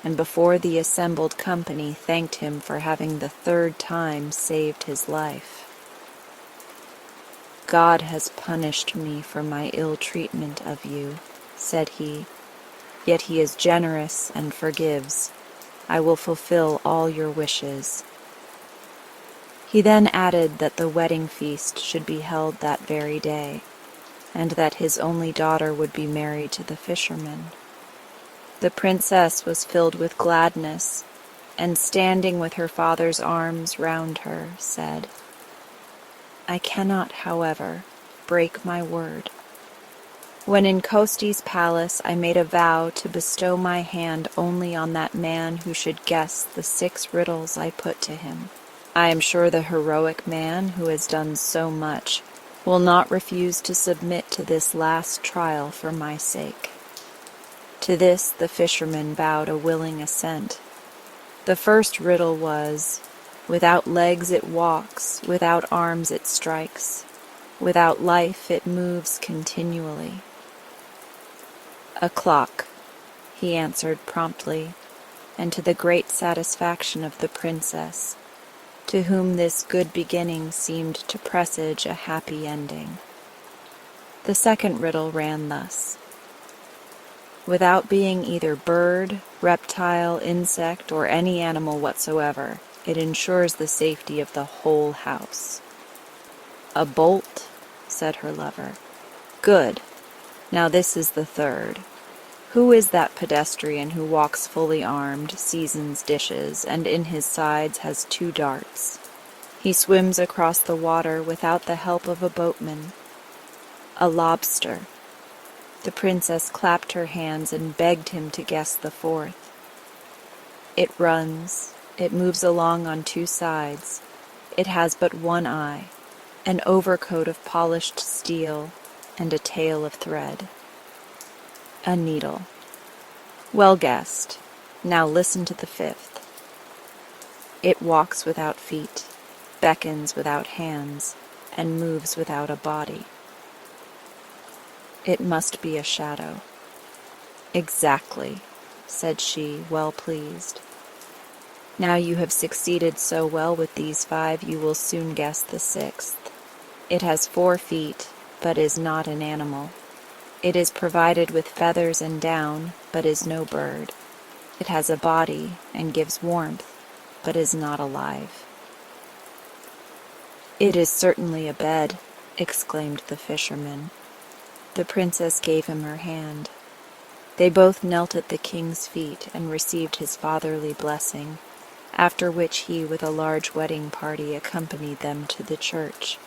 Speaker 1: and before the assembled company thanked him for having the third time saved his life. "God has punished me for my ill treatment of you," said he, "yet he is generous and forgives. I will fulfill all your wishes." He then added that the wedding feast should be held that very day, and that his only daughter would be married to the fisherman. The princess was filled with gladness, and standing with her father's arms round her, said, "I cannot, however, break my word. When in Kosti's palace I made a vow to bestow my hand only on that man who should guess the 6 riddles I put to him. I am sure the heroic man who has done so much will not refuse to submit to this last trial for my sake." To this the fisherman bowed a willing assent. The first riddle was, "Without legs it walks, without arms it strikes, without life it moves continually." "A clock," he answered promptly, and to the great satisfaction of the princess, to whom this good beginning seemed to presage a happy ending. The second riddle ran thus: "Without being either bird, reptile, insect, or any animal whatsoever, it ensures the safety of the whole house." "A bolt," said her lover. "Good. Now this is the third. Who is that pedestrian who walks fully armed, seasons dishes, and in his sides has 2 darts? He swims across the water without the help of a boatman." "A lobster." The princess clapped her hands and begged him to guess the fourth. "It runs, it moves along on 2 sides, it has but 1 eye, an overcoat of polished steel, and a tail of thread." "A needle." "Well guessed. Now listen to the 5th. It walks without feet, beckons without hands, and moves without a body." "It must be a shadow." "Exactly," said she, well pleased. "Now you have succeeded so well with these 5, you will soon guess the 6th. It has 4 feet, but is not an animal. It is provided with feathers and down, but is no bird. It has a body and gives warmth, but is not alive." "It is certainly a bed," exclaimed the fisherman. The princess gave him her hand. They both knelt at the king's feet and received his fatherly blessing, after which he with a large wedding party accompanied them to the church.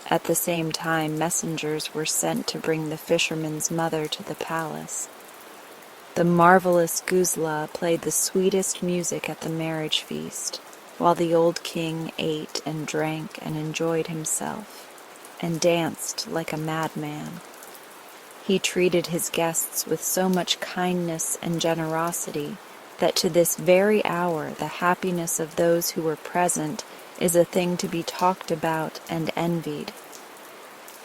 Speaker 1: At the same time messengers were sent to bring the fisherman's mother to the palace. The marvelous guzla played the sweetest music at the marriage feast, while the old king ate and drank and enjoyed himself, and danced like a madman. He treated his guests with so much kindness and generosity that to this very hour the happiness of those who were present is a thing to be talked about and envied.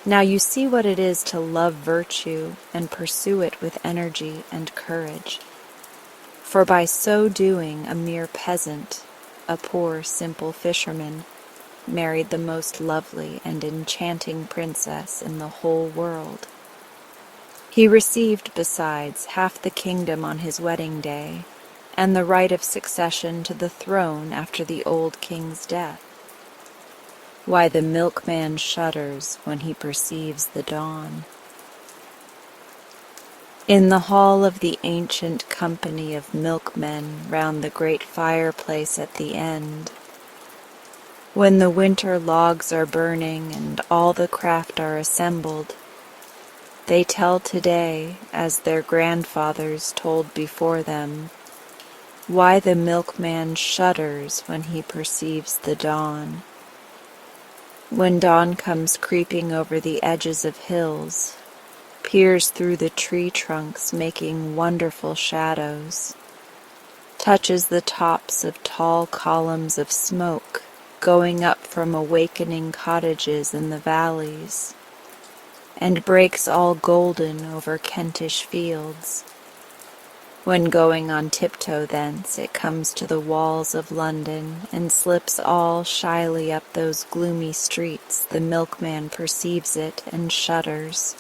Speaker 1: Now you see what it is to love virtue and pursue it with energy and courage. For by so doing a mere peasant, a poor simple fisherman, married the most lovely and enchanting princess in the whole world. He received, besides, half the kingdom on his wedding day, and the right of succession to the throne after the old king's death. Why the milkman shudders when he perceives the dawn. In the hall of the ancient company of milkmen round the great fireplace at the end, when the winter logs are burning and all the craft are assembled, they tell today, as their grandfathers told before them, why the milkman shudders when he perceives the dawn. When dawn comes creeping over the edges of hills, peers through the tree trunks making wonderful shadows, touches the tops of tall columns of smoke going up from awakening cottages in the valleys, and breaks all golden over Kentish fields. When going on tiptoe thence it comes to the walls of London and slips all shyly up those gloomy streets, the milkman perceives it and shudders.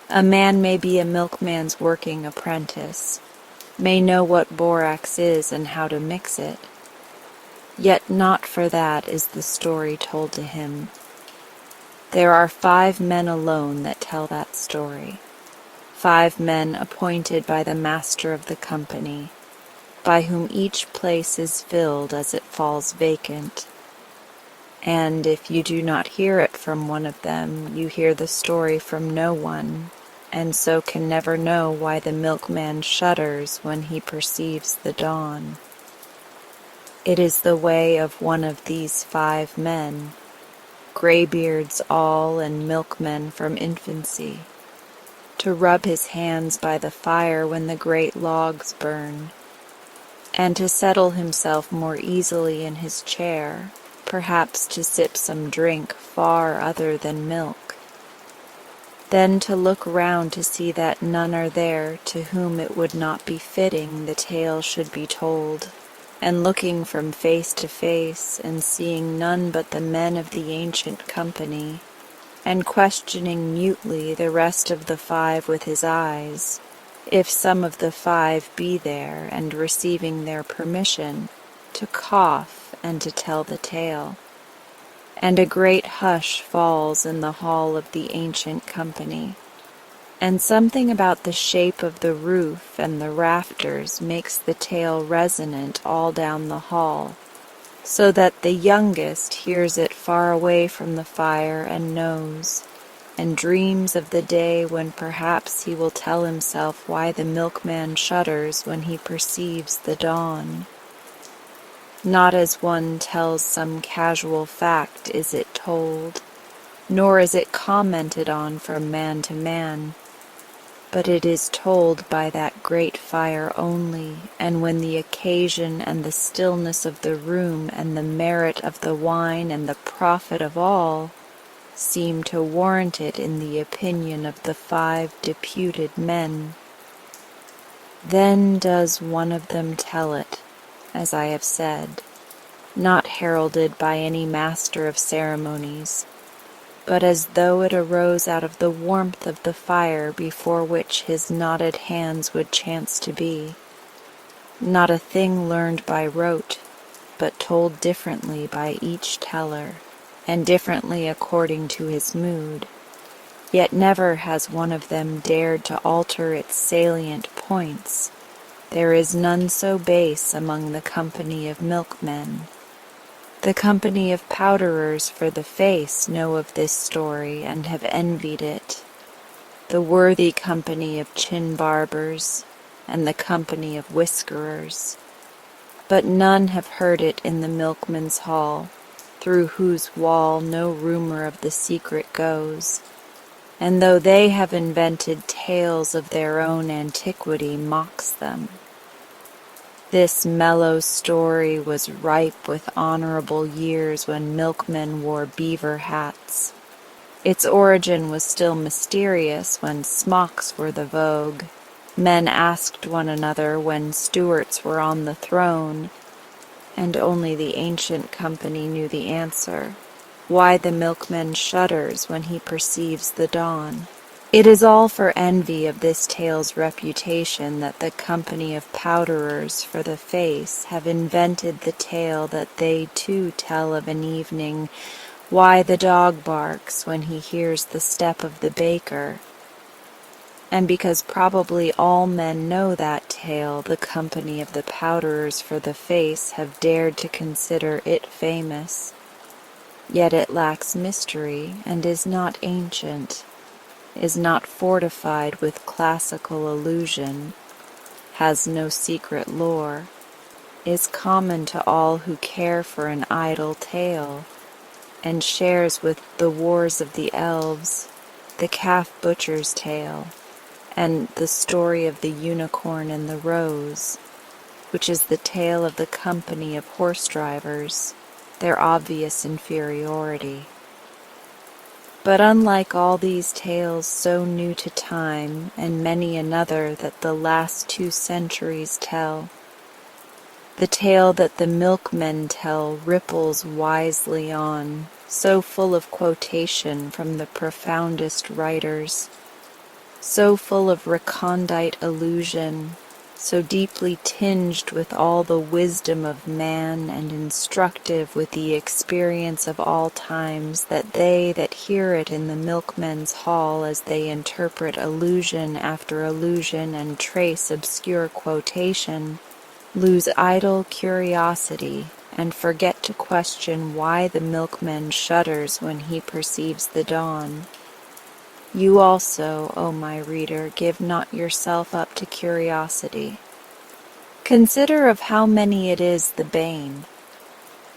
Speaker 1: A man may be a milkman's working apprentice, may know what borax is and how to mix it, yet not for that is the story told to him. There are 5 men alone that tell that story, 5 men appointed by the master of the company, by whom each place is filled as it falls vacant. And if you do not hear it from one of them, you hear the story from no one, and so can never know why the milkman shudders when he perceives the dawn. It is the way of one of these 5 men, greybeards all and milkmen from infancy, to rub his hands by the fire when the great logs burn, and to settle himself more easily in his chair, perhaps to sip some drink far other than milk. Then to look round to see that none are there to whom it would not be fitting the tale should be told, and looking from face to face and seeing none but the men of the ancient company, and questioning mutely the rest of the 5 with his eyes, if some of the 5 be there, and receiving their permission, to cough and to tell the tale. And a great hush falls in the hall of the ancient company, and something about the shape of the roof and the rafters makes the tale resonant all down the hall, so that the youngest hears it far away from the fire and knows, and dreams of the day when perhaps he will tell himself why the milkman shudders when he perceives the dawn. Not as one tells some casual fact is it told, nor is it commented on from man to man, but it is told by that great fire only, and when the occasion and the stillness of the room and the merit of the wine and the profit of all seem to warrant it in the opinion of the 5 deputed men. Then does one of them tell it, as I have said, not heralded by any master of ceremonies, but as though it arose out of the warmth of the fire before which his knotted hands would chance to be, not a thing learned by rote, but told differently by each teller, and differently according to his mood. Yet never has one of them dared to alter its salient points. There is none so base among the company of milkmen. The company of powderers for the face know of this story and have envied it, the worthy company of chin barbers and the company of whiskerers. But none have heard it in the milkman's hall, through whose wall no rumor of the secret goes, and though they have invented tales of their own antiquity mocks them. This mellow story was ripe with honorable years when milkmen wore beaver hats. Its origin was still mysterious when smocks were the vogue. Men asked one another when Stuarts were on the throne, and only the ancient company knew the answer, why the milkman shudders when he perceives the dawn. It is all for envy of this tale's reputation that the company of powderers for the face have invented the tale that they too tell of an evening, why the dog barks when he hears the step of the baker. And because probably all men know that tale, the company of the powderers for the face have dared to consider it famous. Yet it lacks mystery and is not ancient, is not fortified with classical allusion, has no secret lore, is common to all who care for an idle tale, and shares with the wars of the elves, the calf butcher's tale, and the story of the unicorn and the rose, which is the tale of the company of horse drivers, their obvious inferiority. But unlike all these tales so new to time, and many another that the last 2 centuries tell, the tale that the milkmen tell ripples wisely on, so full of quotation from the profoundest writers, so full of recondite allusion, so deeply tinged with all the wisdom of man and instructive with the experience of all times, that they that hear it in the milkmen's hall as they interpret allusion after allusion and trace obscure quotation, lose idle curiosity and forget to question why the milkman shudders when he perceives the dawn. You also, O my reader, give not yourself up to curiosity. Consider of how many it is the bane.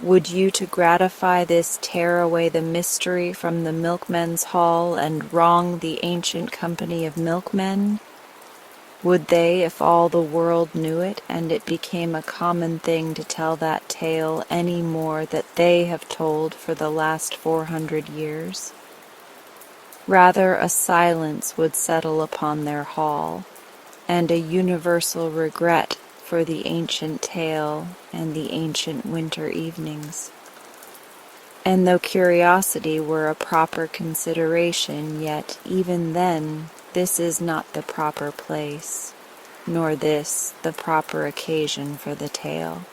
Speaker 1: Would you to gratify this tear away the mystery from the milkmen's hall and wrong the ancient company of milkmen? Would they, if all the world knew it, and it became a common thing to tell that tale any more that they have told for the last 400 years? Rather a silence would settle upon their hall, and a universal regret for the ancient tale and the ancient winter evenings. And though curiosity were a proper consideration, yet even then this is not the proper place, nor this the proper occasion for the tale.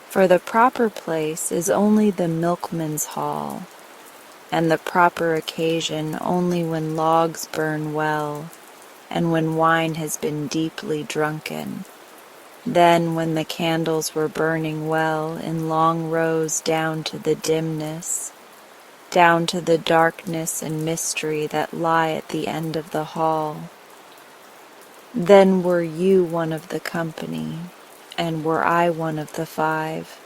Speaker 1: For the proper place is only the milkman's hall, and the proper occasion only when logs burn well, and when wine has been deeply drunken. Then when the candles were burning well in long rows down to the dimness, down to the darkness and mystery that lie at the end of the hall. Then were you one of the company, and were I one of the 5,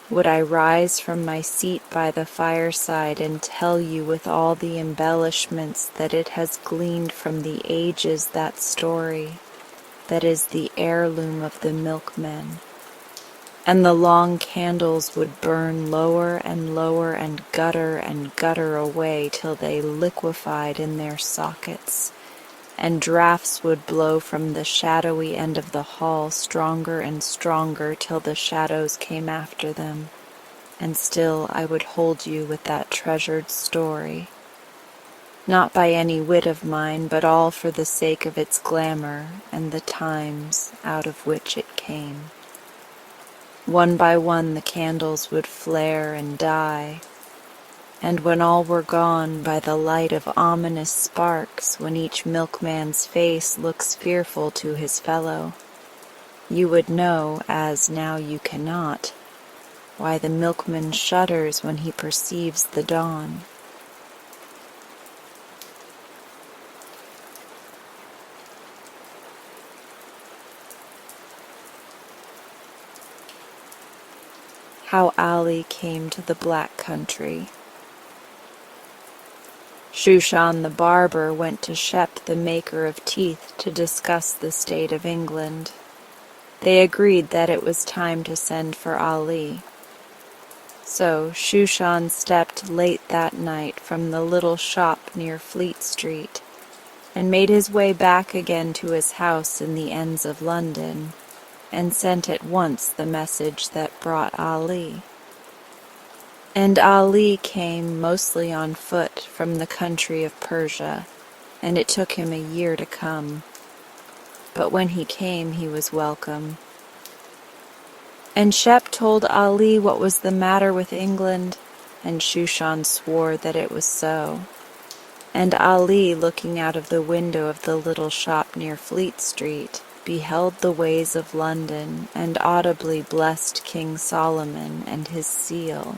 Speaker 1: would I rise from my seat by the fireside and tell you with all the embellishments that it has gleaned from the ages that story, that is the heirloom of the milkmen. And the long candles would burn lower and lower and gutter away till they liquefied in their sockets, and draughts would blow from the shadowy end of the hall stronger and stronger till the shadows came after them, and still I would hold you with that treasured story, not by any wit of mine, but all for the sake of its glamour and the times out of which it came. One by one the candles would flare and die, and when all were gone, by the light of ominous sparks, when each milkman's face looks fearful to his fellow, you would know, as now you cannot, why the milkman shudders when he perceives the dawn. How Ali came to the Black Country. Shushan the barber went to Shep the maker of teeth to discuss the state of England. They agreed that it was time to send for Ali. So Shushan stepped late that night from the little shop near Fleet Street, and made his way back again to his house in the ends of London, and sent at once the message that brought Ali. And Ali came mostly on foot from the country of Persia, and it took him a year to come. But when he came, he was welcome. And Shep told Ali what was the matter with England, and Shushan swore that it was so. And Ali, looking out of the window of the little shop near Fleet Street, beheld the ways of London, and audibly blessed King Solomon and his seal.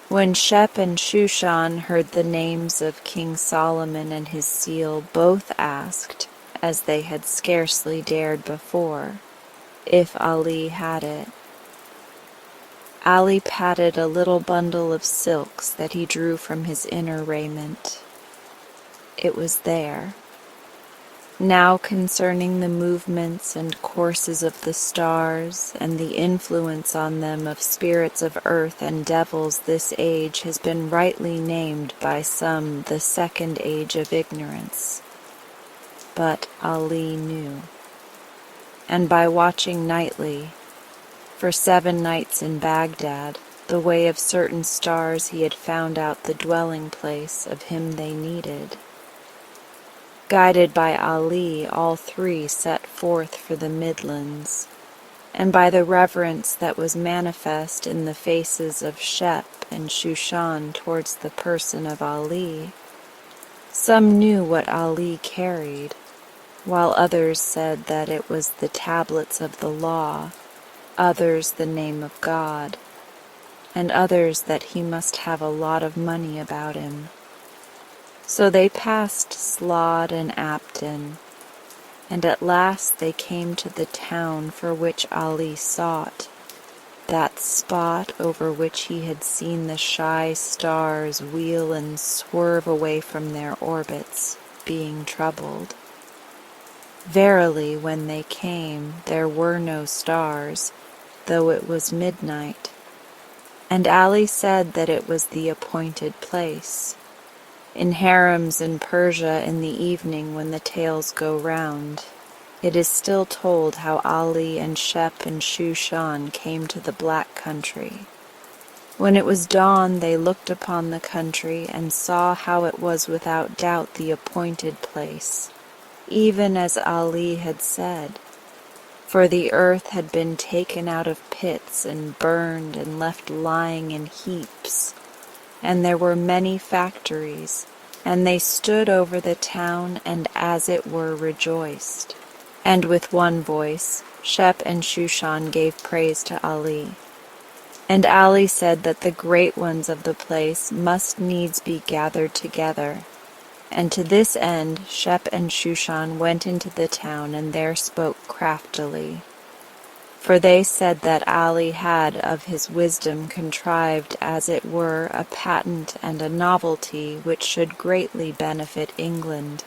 Speaker 1: When Shep and Shushan heard the names of King Solomon and his seal, both asked, as they had scarcely dared before, if Ali had it. Ali patted a little bundle of silks that he drew from his inner raiment. It was there. Now concerning the movements and courses of the stars, and the influence on them of spirits of earth and devils, this age has been rightly named by some the second age of ignorance. But Ali knew. And by watching nightly, for 7 nights in Baghdad, the way of certain stars, he had found out the dwelling place of him they needed. Guided by Ali, all 3 set forth for the Midlands, and by the reverence that was manifest in the faces of Shep and Shushan towards the person of Ali, some knew what Ali carried, while others said that it was the tablets of the law, others the name of God, and others that he must have a lot of money about him. So they passed Slod and Apton, and at last they came to the town for which Ali sought, that spot over which he had seen the shy stars wheel and swerve away from their orbits, being troubled. Verily, when they came, there were no stars, though it was midnight. And Ali said that it was the appointed place. In harems in Persia in the evening when the tales go round, it is still told how Ali and Shep and Shushan came to the Black Country. When it was dawn, they looked upon the country and saw how it was without doubt the appointed place, even as Ali had said. For the earth had been taken out of pits and burned and left lying in heaps, and there were many factories, and they stood over the town and as it were rejoiced. And with one voice Shep and Shushan gave praise to Ali. And Ali said that the great ones of the place must needs be gathered together. And to this end Shep and Shushan went into the town and there spoke craftily. For they said that Ali had of his wisdom contrived as it were a patent and a novelty which should greatly benefit England.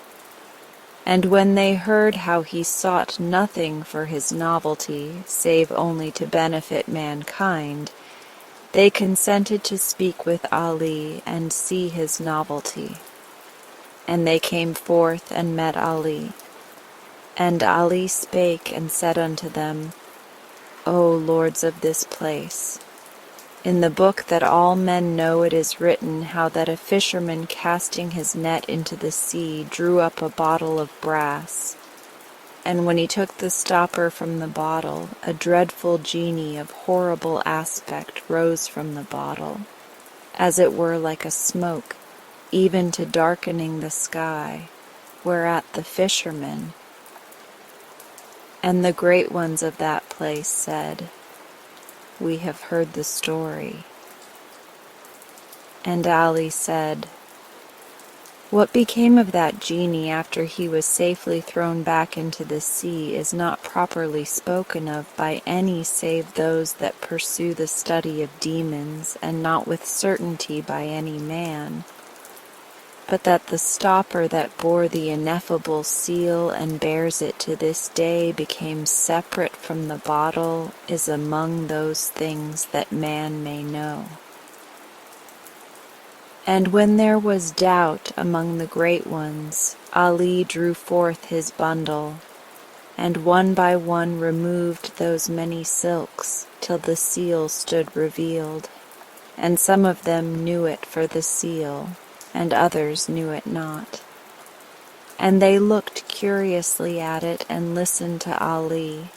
Speaker 1: And when they heard how he sought nothing for his novelty, save only to benefit mankind, they consented to speak with Ali and see his novelty. And they came forth and met Ali. And Ali spake and said unto them, O lords of this place, in the book that all men know it is written how that a fisherman casting his net into the sea drew up a bottle of brass, and when he took the stopper from the bottle, a dreadful genie of horrible aspect rose from the bottle, as it were like a smoke, even to darkening the sky, whereat the fisherman and the great ones of that place said, We have heard the story. And Ali said, What became of that genie after he was safely thrown back into the sea is not properly spoken of by any save those that pursue the study of demons, and not with certainty by any man. But that the stopper that bore the ineffable seal and bears it to this day became separate from the bottle is among those things that man may know. And when there was doubt among the great ones, Ali drew forth his bundle, and one by one removed those many silks, till the seal stood revealed, and some of them knew it for the seal, and others knew it not. And they looked curiously at it and listened to Ali.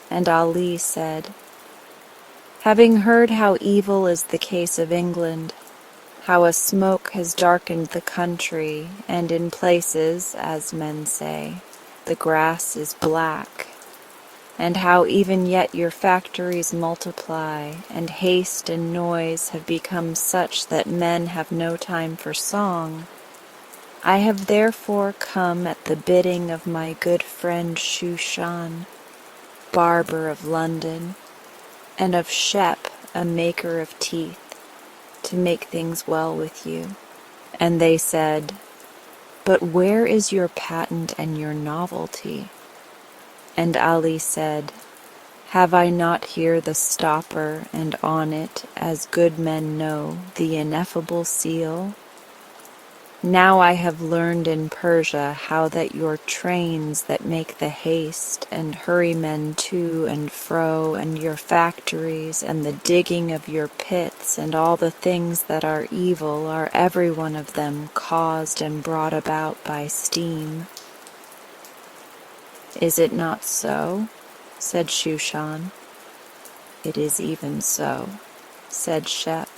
Speaker 1: And Ali said, "Having heard how evil is the case of England, how a smoke has darkened the country, and in places, as men say, the grass is black, and how even yet your factories multiply, and haste and noise have become such that men have no time for song, I have therefore come at the bidding of my good friend Shushan, barber of London, and of Shep, a maker of teeth, to make things well with you." And they said, "But where is your patent and your novelty?" And Ali said, "Have I not here the stopper, and on it, as good men know, the ineffable seal? Now I have learned in Persia how that your trains that make the haste and hurry men to and fro, and your factories, and the digging of your pits, and all the things that are evil, are every one of them caused and brought about by steam." "Is it not so?" said Shushan. "It is even so," said Shep.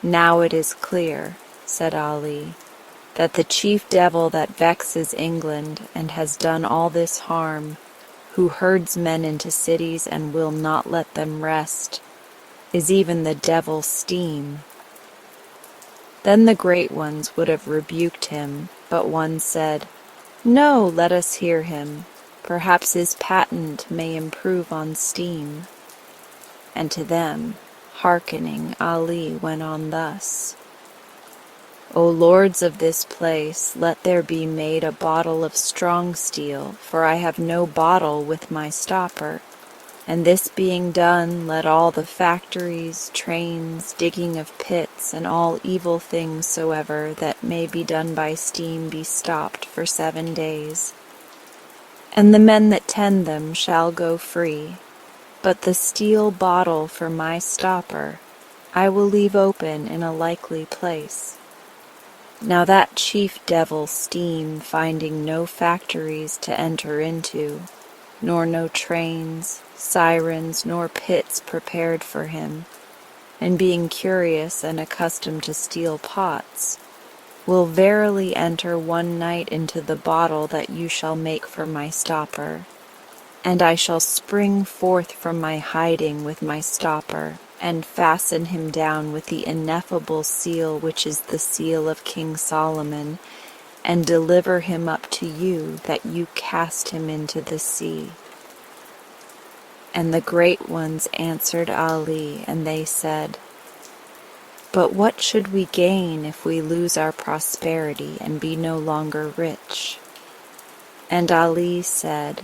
Speaker 1: "Now it is clear," said Ali, "that the chief devil that vexes England and has done all this harm, who herds men into cities and will not let them rest, is even the devil Steam." Then the great ones would have rebuked him, but one said, "No, let us hear him. Perhaps his patent may improve on steam." And to them, hearkening, Ali went on thus: "O lords of this place, let there be made a bottle of strong steel, for I have no bottle with my stopper. And this being done, let all the factories, trains, digging of pits, and all evil things soever that may be done by steam be stopped for 7 days. And the men that tend them shall go free. But the steel bottle for my stopper I will leave open in a likely place." Now that chief devil Steam, finding no factories to enter into, nor no trains, sirens, nor pits prepared for him, and being curious and accustomed to steel pots, will verily enter one night into the bottle that you shall make for my stopper, and I shall spring forth from my hiding with my stopper, and fasten him down with the ineffable seal which is the seal of King Solomon, and deliver him up to you, that you cast him into the sea." And the great ones answered Ali, and they said, "But what should we gain if we lose our prosperity and be no longer rich?" And Ali said,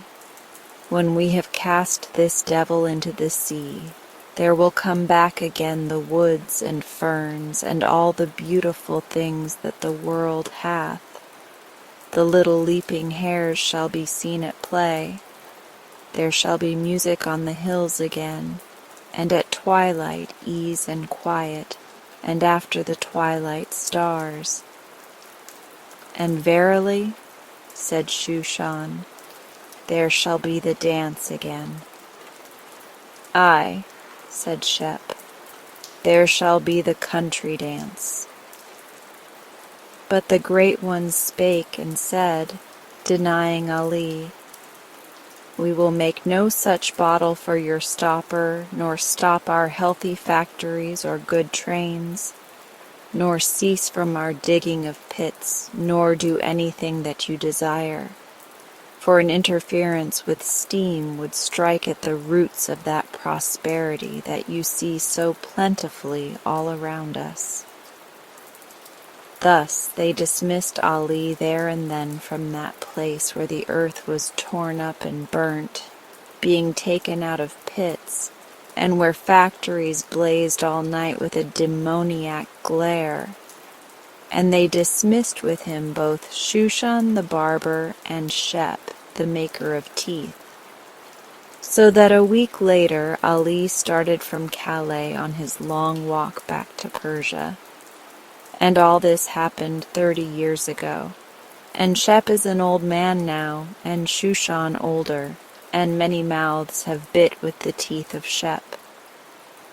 Speaker 1: "When we have cast this devil into the sea, there will come back again the woods and ferns and all the beautiful things that the world hath. The little leaping hares shall be seen at play. There shall be music on the hills again, and at twilight ease and quiet, and after the twilight stars." "And verily," said Shushan, "there shall be the dance again." "Aye," said Shep, "there shall be the country dance." But the great ones spake and said, denying Ali, "We will make no such bottle for your stopper, nor stop our healthy factories or good trains, nor cease from our digging of pits, nor do anything that you desire. For an interference with steam would strike at the roots of that prosperity that you see so plentifully all around us." Thus they dismissed Ali there and then from that place where the earth was torn up and burnt, being taken out of pits, and where factories blazed all night with a demoniac glare. And they dismissed with him both Shushan the barber and Shep the maker of teeth. So that a week later Ali started from Calais on his long walk back to Persia. And all this happened 30 years ago. And Shep is an old man now, and Shushan older, and many mouths have bit with the teeth of Shep,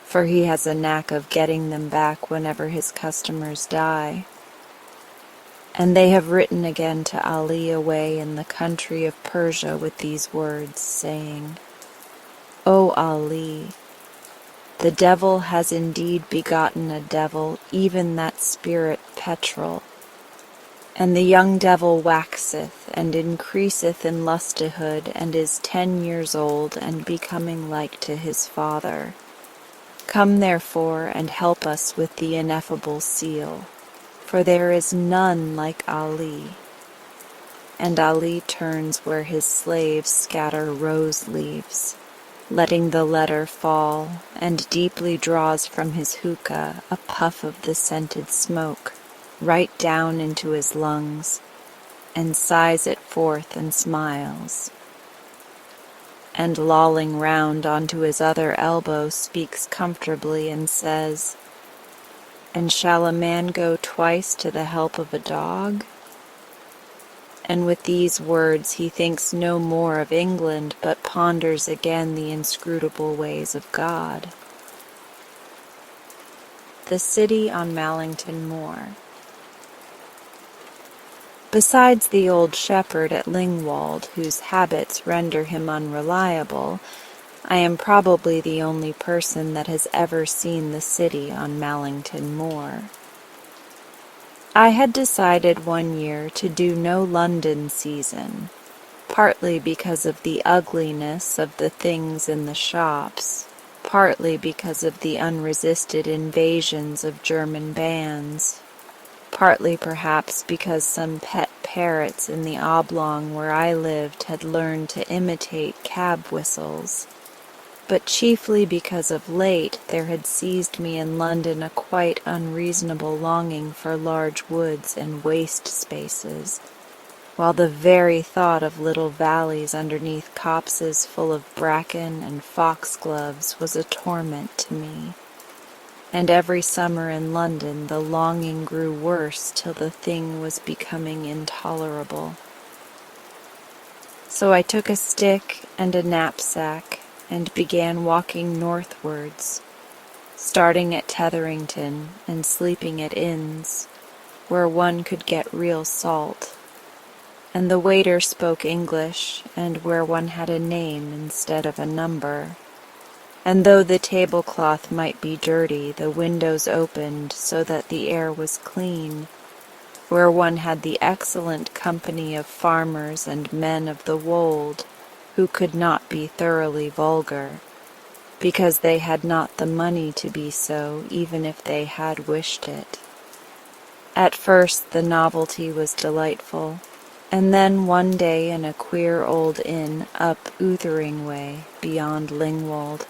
Speaker 1: for he has a knack of getting them back whenever his customers die. And they have written again to Ali away in the country of Persia with these words, saying, O Ali, the devil has indeed begotten a devil, even that spirit petrol. And the young devil waxeth and increaseth in lustihood, and is 10 years old, and becoming like to his father. Come therefore and help us with the ineffable seal, for there is none like Ali. And Ali turns where his slaves scatter rose leaves, letting the letter fall, and deeply draws from his hookah a puff of the scented smoke, right down into his lungs, and sighs it forth and smiles. And lolling round onto his other elbow speaks comfortably and says, And shall a man go twice to the help of a dog? And with these words he thinks no more of England, but ponders again the inscrutable ways of God. The City on Mallington Moor. Besides the old shepherd at Lingwald, whose habits render him unreliable, I am probably the only person that has ever seen the city on Mallington Moor. I had decided one year to do no London season, partly because of the ugliness of the things in the shops, partly because of the unresisted invasions of German bands, partly perhaps because some pet parrots in the oblong where I lived had learned to imitate cab whistles, but chiefly because of late there had seized me in London a quite unreasonable longing for large woods and waste spaces, while the very thought of little valleys underneath copses full of bracken and foxgloves was a torment to me. And every summer in London the longing grew worse till the thing was becoming intolerable. So I took a stick and a knapsack and began walking northwards, starting at Tetherington and sleeping at inns, where one could get real salt, and the waiter spoke English, and where one had a name instead of a number. And though the tablecloth might be dirty, the windows opened so that the air was clean, where one had the excellent company of farmers and men of the wold, who could not be thoroughly vulgar, because they had not the money to be so, even if they had wished it. At first the novelty was delightful, and then one day in a queer old inn up Uthering way, beyond Lingwald,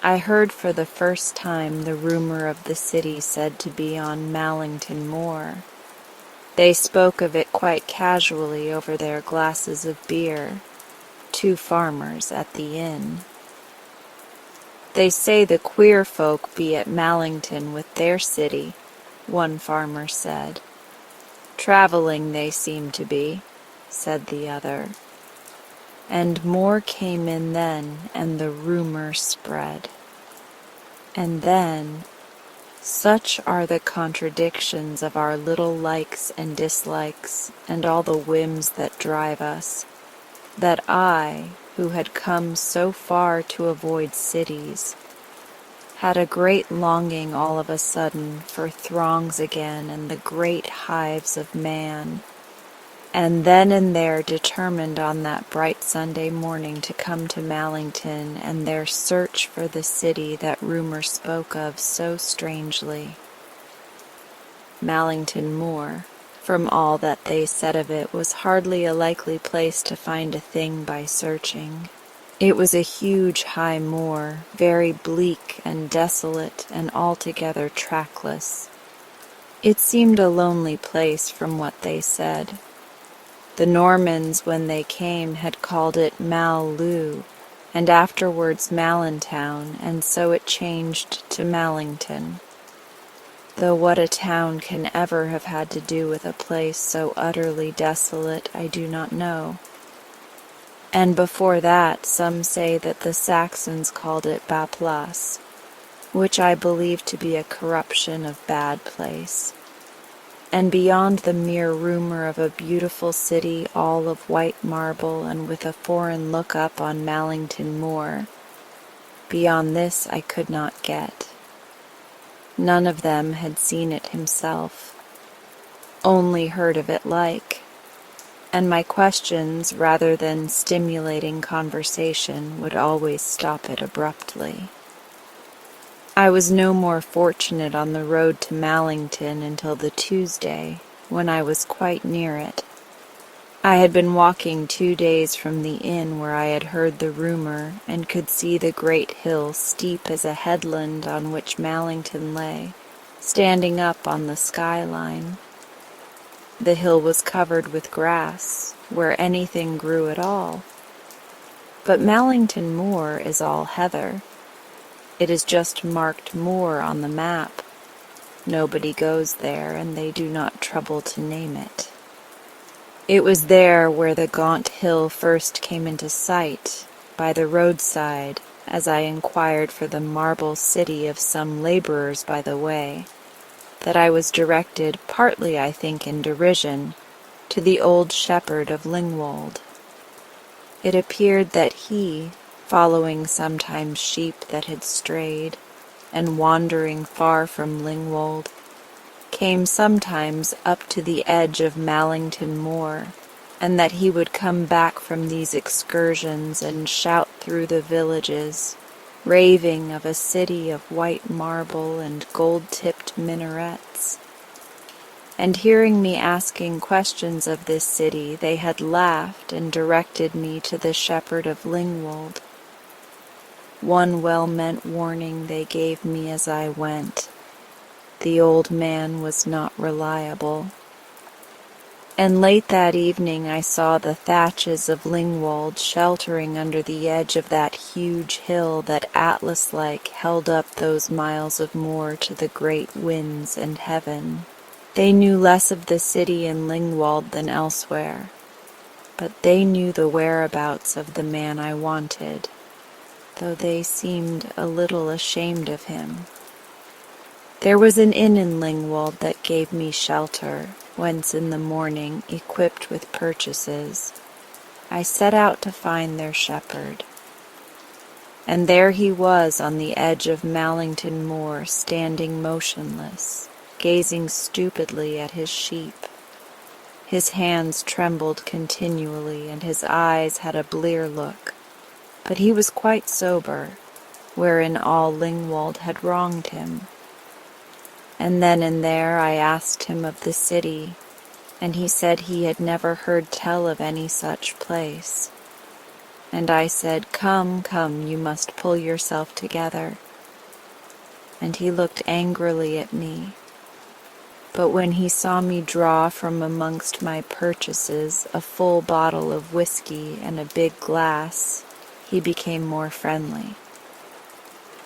Speaker 1: I heard for the first time the rumor of the city said to be on Mallington Moor. They spoke of it quite casually over their glasses of beer, 2 farmers at the inn. They say the queer folk be at Mallington with their city, one farmer said. Travelling they seem to be, said the other. And more came in then, and the rumor spread. And then, such are the contradictions of our little likes and dislikes, and all the whims that drive us, that I, who had come so far to avoid cities, had a great longing all of a sudden for throngs again and the great hives of man, and then and there determined on that bright Sunday morning to come to Mallington and there search for the city that rumor spoke of so strangely. Mallington Moor, from all that they said of it, was hardly a likely place to find a thing by searching. It was a huge high moor, very bleak and desolate and altogether trackless. It seemed a lonely place from what they said. The Normans, when they came, had called it Mal-Loo, and afterwards Mallintown, and so it changed to Mallington. though what a town can ever have had to do with a place so utterly desolate I do not know. And before that, some say that the Saxons called it Baplas, which I believe to be a corruption of bad place. And beyond the mere rumor of a beautiful city all of white marble and with a foreign look up on Mallington Moor, beyond this I could not get. None of them had seen it himself, only heard of it like, and my questions, rather than stimulating conversation, would always stop it abruptly. I was no more fortunate on the road to Mallington until the Tuesday, when I was quite near it. I had been walking 2 days from the inn where I had heard the rumor and could see the great hill steep as a headland on which Mallington lay, standing up on the skyline. The hill was covered with grass, where anything grew at all. But Mallington Moor is all heather. It is just marked moor on the map. Nobody goes there, and they do not trouble to name it. It was there where the gaunt hill first came into sight, by the roadside, as I inquired for the marble city of some laborers by the way, that I was directed, partly I think in derision, to the old shepherd of Lingwold. It appeared that he, following sometimes sheep that had strayed, and wandering far from Lingwold, came sometimes up to the edge of Mallington Moor, and that he would come back from these excursions and shout through the villages, raving of a city of white marble and gold-tipped minarets. And hearing me asking questions of this city, they had laughed and directed me to the shepherd of Lingwold. One well-meant warning they gave me as I went. The old man was not reliable. And late that evening I saw the thatches of Lingwold sheltering under the edge of that huge hill that Atlas-like held up those miles of moor to the great winds and heaven. They knew less of the city in Lingwold than elsewhere, but they knew the whereabouts of the man I wanted, though they seemed a little ashamed of him. There was an inn in Lingwold that gave me shelter, whence in the morning, equipped with purchases, I set out to find their shepherd. And there he was on the edge of Mallington Moor, standing motionless, gazing stupidly at his sheep. His hands trembled continually, and his eyes had a blear look, but he was quite sober, wherein all Lingwold had wronged him. And then and there I asked him of the city, and he said he had never heard tell of any such place. And I said, "Come, come, you must pull yourself together." And he looked angrily at me. But when he saw me draw from amongst my purchases a full bottle of whiskey and a big glass, he became more friendly.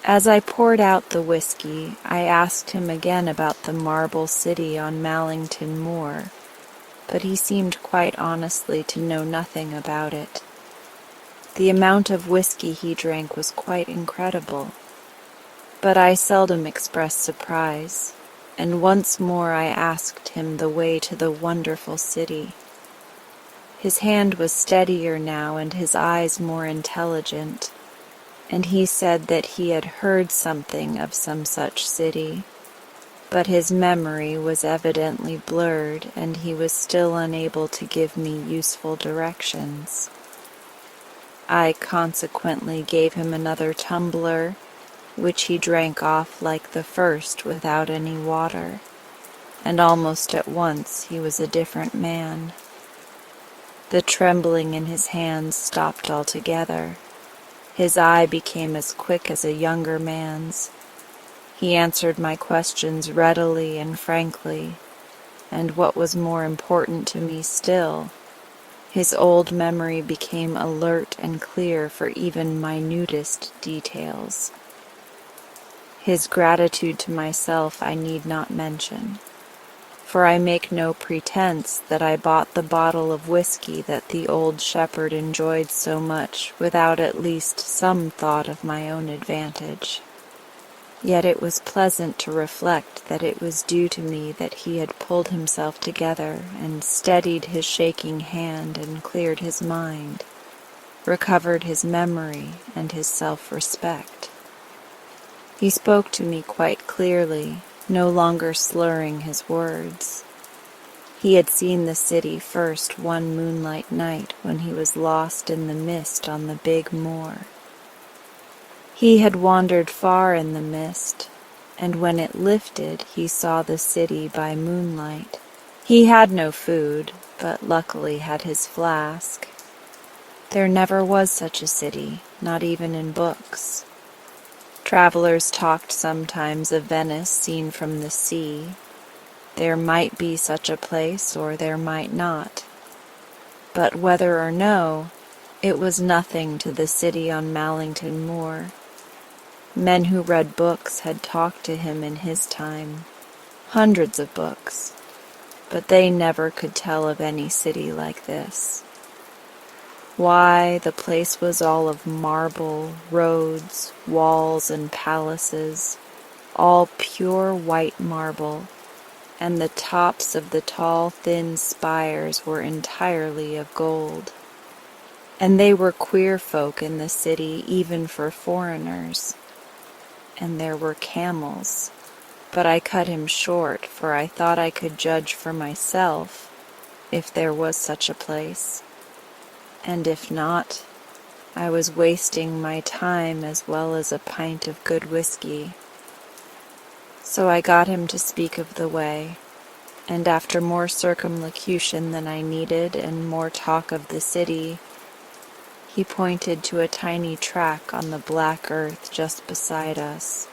Speaker 1: As I poured out the whiskey, I asked him again about the marble city on Mallington Moor, but he seemed quite honestly to know nothing about it. The amount of whiskey he drank was quite incredible, but I seldom expressed surprise, and once more I asked him the way to the wonderful city. His hand was steadier now and his eyes more intelligent, and he said that he had heard something of some such city, but his memory was evidently blurred and he was still unable to give me useful directions. I consequently gave him another tumbler, which he drank off like the first without any water, and almost at once he was a different man. The trembling in his hands stopped altogether. His eye became as quick as a younger man's. He answered my questions readily and frankly, and what was more important to me still, his old memory became alert and clear for even minutest details. His gratitude to myself I need not mention, for I make no pretense that I bought the bottle of whiskey that the old shepherd enjoyed so much without at least some thought of my own advantage. Yet it was pleasant to reflect that it was due to me that he had pulled himself together and steadied his shaking hand and cleared his mind, recovered his memory and his self-respect. He spoke to me quite clearly, no longer slurring his words. He had seen the city first one moonlight night when he was lost in the mist on the big moor. He had wandered far in the mist, and when it lifted he saw the city by moonlight. He had no food, but luckily had his flask. There never was such a city, not even in books. Travelers talked sometimes of Venice seen from the sea. There might be such a place, or there might not. But whether or no, it was nothing to the city on Mallington Moor. Men who read books had talked to him in his time, hundreds of books, but they never could tell of any city like this. Why, the place was all of marble, roads, walls, and palaces, all pure white marble, and the tops of the tall, thin spires were entirely of gold. And they were queer folk in the city, even for foreigners. And there were camels, but I cut him short, for I thought I could judge for myself, if there was such a place. And if not, I was wasting my time as well as a pint of good whiskey. So I got him to speak of the way, and after more circumlocution than I needed and more talk of the city, he pointed to a tiny track on the black earth just beside us,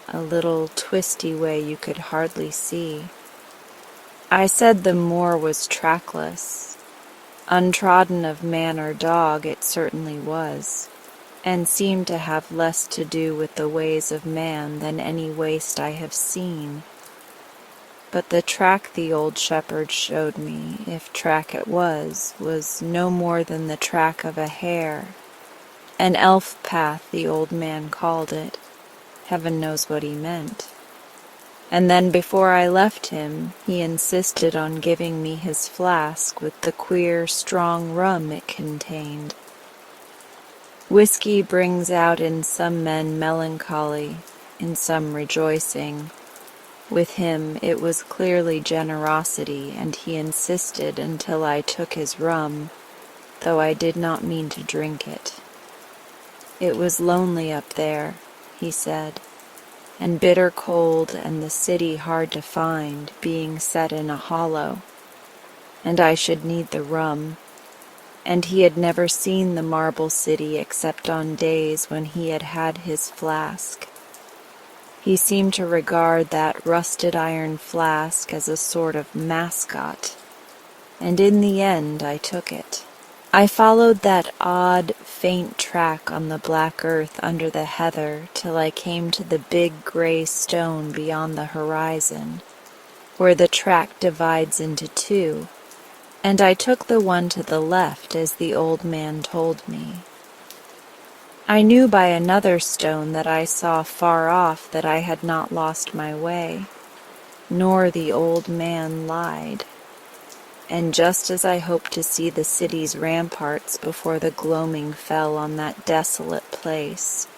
Speaker 1: a little twisty way you could hardly see. I said the moor was trackless. Untrodden of man or dog it certainly was, and seemed to have less to do with the ways of man than any waste I have seen. But the track the old shepherd showed me, if track it was no more than the track of a hare. An elf path the old man called it. Heaven knows what he meant. And then before I left him, he insisted on giving me his flask with the queer, strong rum it contained. Whiskey brings out in some men melancholy, in some rejoicing. With him it was clearly generosity, and he insisted until I took his rum, though I did not mean to drink it. It was lonely up there, he said, and bitter cold, and the city hard to find, being set in a hollow, and I should need the rum. And he had never seen the marble city except on days when he had had his flask. He seemed to regard that rusted iron flask as a sort of mascot, and in the end I took it. I followed that odd, faint track on the black earth under the heather till I came to the big gray stone beyond the horizon, where the track divides into two, and I took the one to the left as the old man told me. I knew by another stone that I saw far off that I had not lost my way, nor the old man lied. And just as I hoped to see the city's ramparts before the gloaming fell on that desolate place,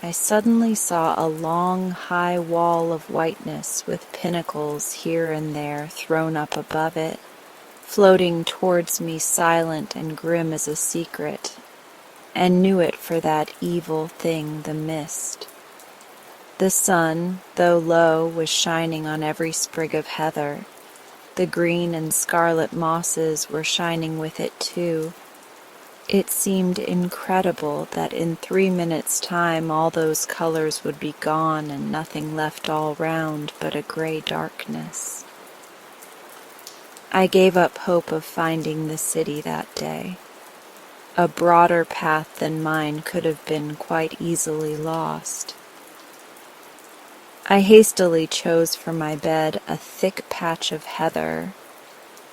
Speaker 1: I suddenly saw a long, high wall of whiteness with pinnacles here and there thrown up above it, floating towards me silent and grim as a secret, and knew it for that evil thing, the mist. The sun, though low, was shining on every sprig of heather. The green and scarlet mosses were shining with it too. It seemed incredible that in 3 minutes' time all those colors would be gone and nothing left all round but a gray darkness. I gave up hope of finding the city that day. A broader path than mine could have been quite easily lost. I hastily chose for my bed a thick patch of heather,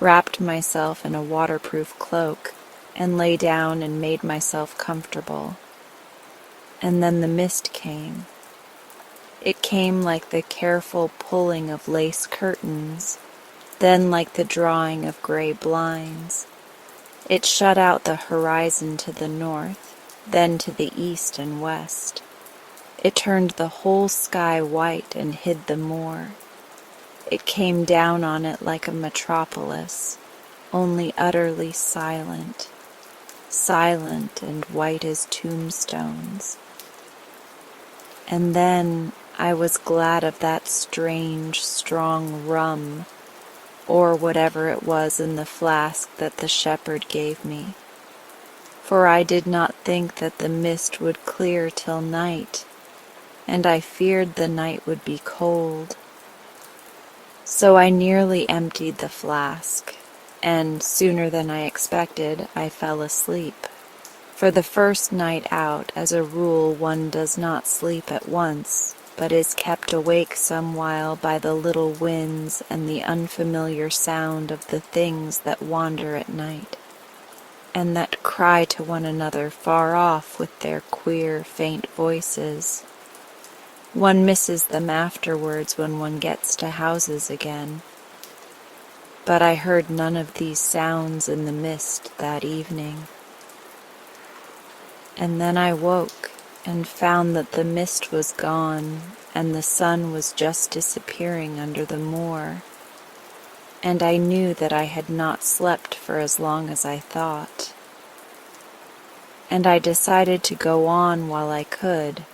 Speaker 1: wrapped myself in a waterproof cloak, and lay down and made myself comfortable. And then the mist came. It came like the careful pulling of lace curtains, then like the drawing of gray blinds. It shut out the horizon to the north, then to the east and west. It turned the whole sky white and hid the moor. It came down on it like a metropolis, only utterly silent, silent and white as tombstones. And then I was glad of that strange, strong rum, or whatever it was in the flask that the shepherd gave me, for I did not think that the mist would clear till night, and I feared the night would be cold. So I nearly emptied the flask, and sooner than I expected, I fell asleep. For the first night out, as a rule, one does not sleep at once, but is kept awake some while by the little winds and the unfamiliar sound of the things that wander at night, and that cry to one another far off with their queer, faint voices. One misses them afterwards when one gets to houses again. But I heard none of these sounds in the mist that evening. And then I woke and found that the mist was gone and the sun was just disappearing under the moor, and I knew that I had not slept for as long as I thought. And I decided to go on while I could,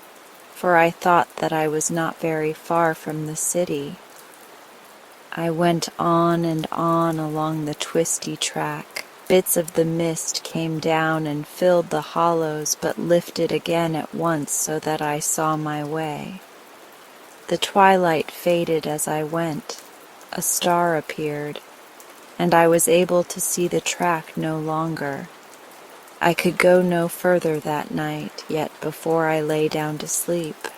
Speaker 1: for I thought that I was not very far from the city. I went on and on along the twisty track. Bits of the mist came down and filled the hollows, but lifted again at once so that I saw my way. The twilight faded as I went. A star appeared, and I was able to see the track no longer. I could go no further that night, yet before I lay down to sleep,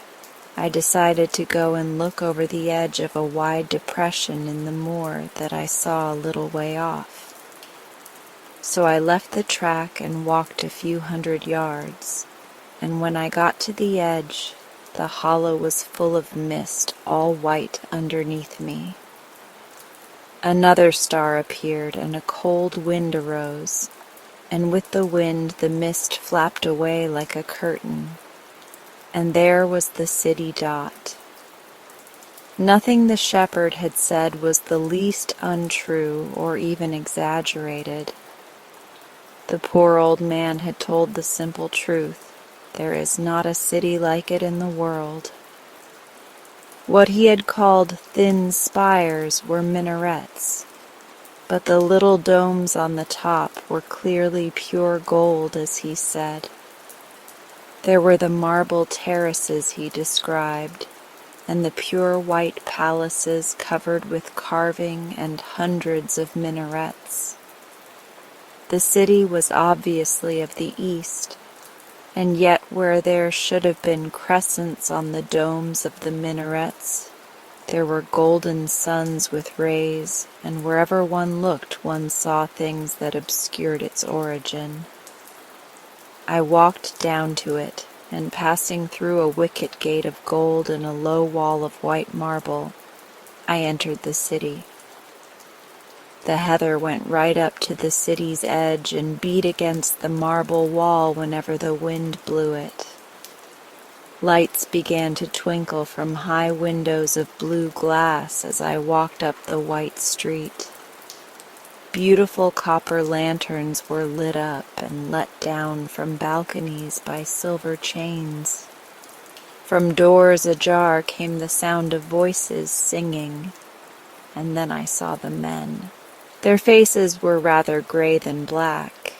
Speaker 1: I decided to go and look over the edge of a wide depression in the moor that I saw a little way off. So I left the track and walked a few hundred yards, and when I got to the edge, the hollow was full of mist, all white underneath me. Another star appeared, and a cold wind arose, and with the wind the mist flapped away like a curtain, and there was the city dot. Nothing the shepherd had said was the least untrue or even exaggerated. The poor old man had told the simple truth. There is not a city like it in the world. What he had called thin spires were minarets, but the little domes on the top were clearly pure gold, as he said. There were the marble terraces he described, and the pure white palaces covered with carving and hundreds of minarets. The city was obviously of the east, and yet where there should have been crescents on the domes of the minarets, there were golden suns with rays, and wherever one looked one saw things that obscured its origin. I walked down to it, and passing through a wicket gate of gold and a low wall of white marble, I entered the city. The heather went right up to the city's edge and beat against the marble wall whenever the wind blew it. Lights began to twinkle from high windows of blue glass as I walked up the white street. Beautiful copper lanterns were lit up and let down from balconies by silver chains. From doors ajar came the sound of voices singing, and then I saw the men. Their faces were rather gray than black,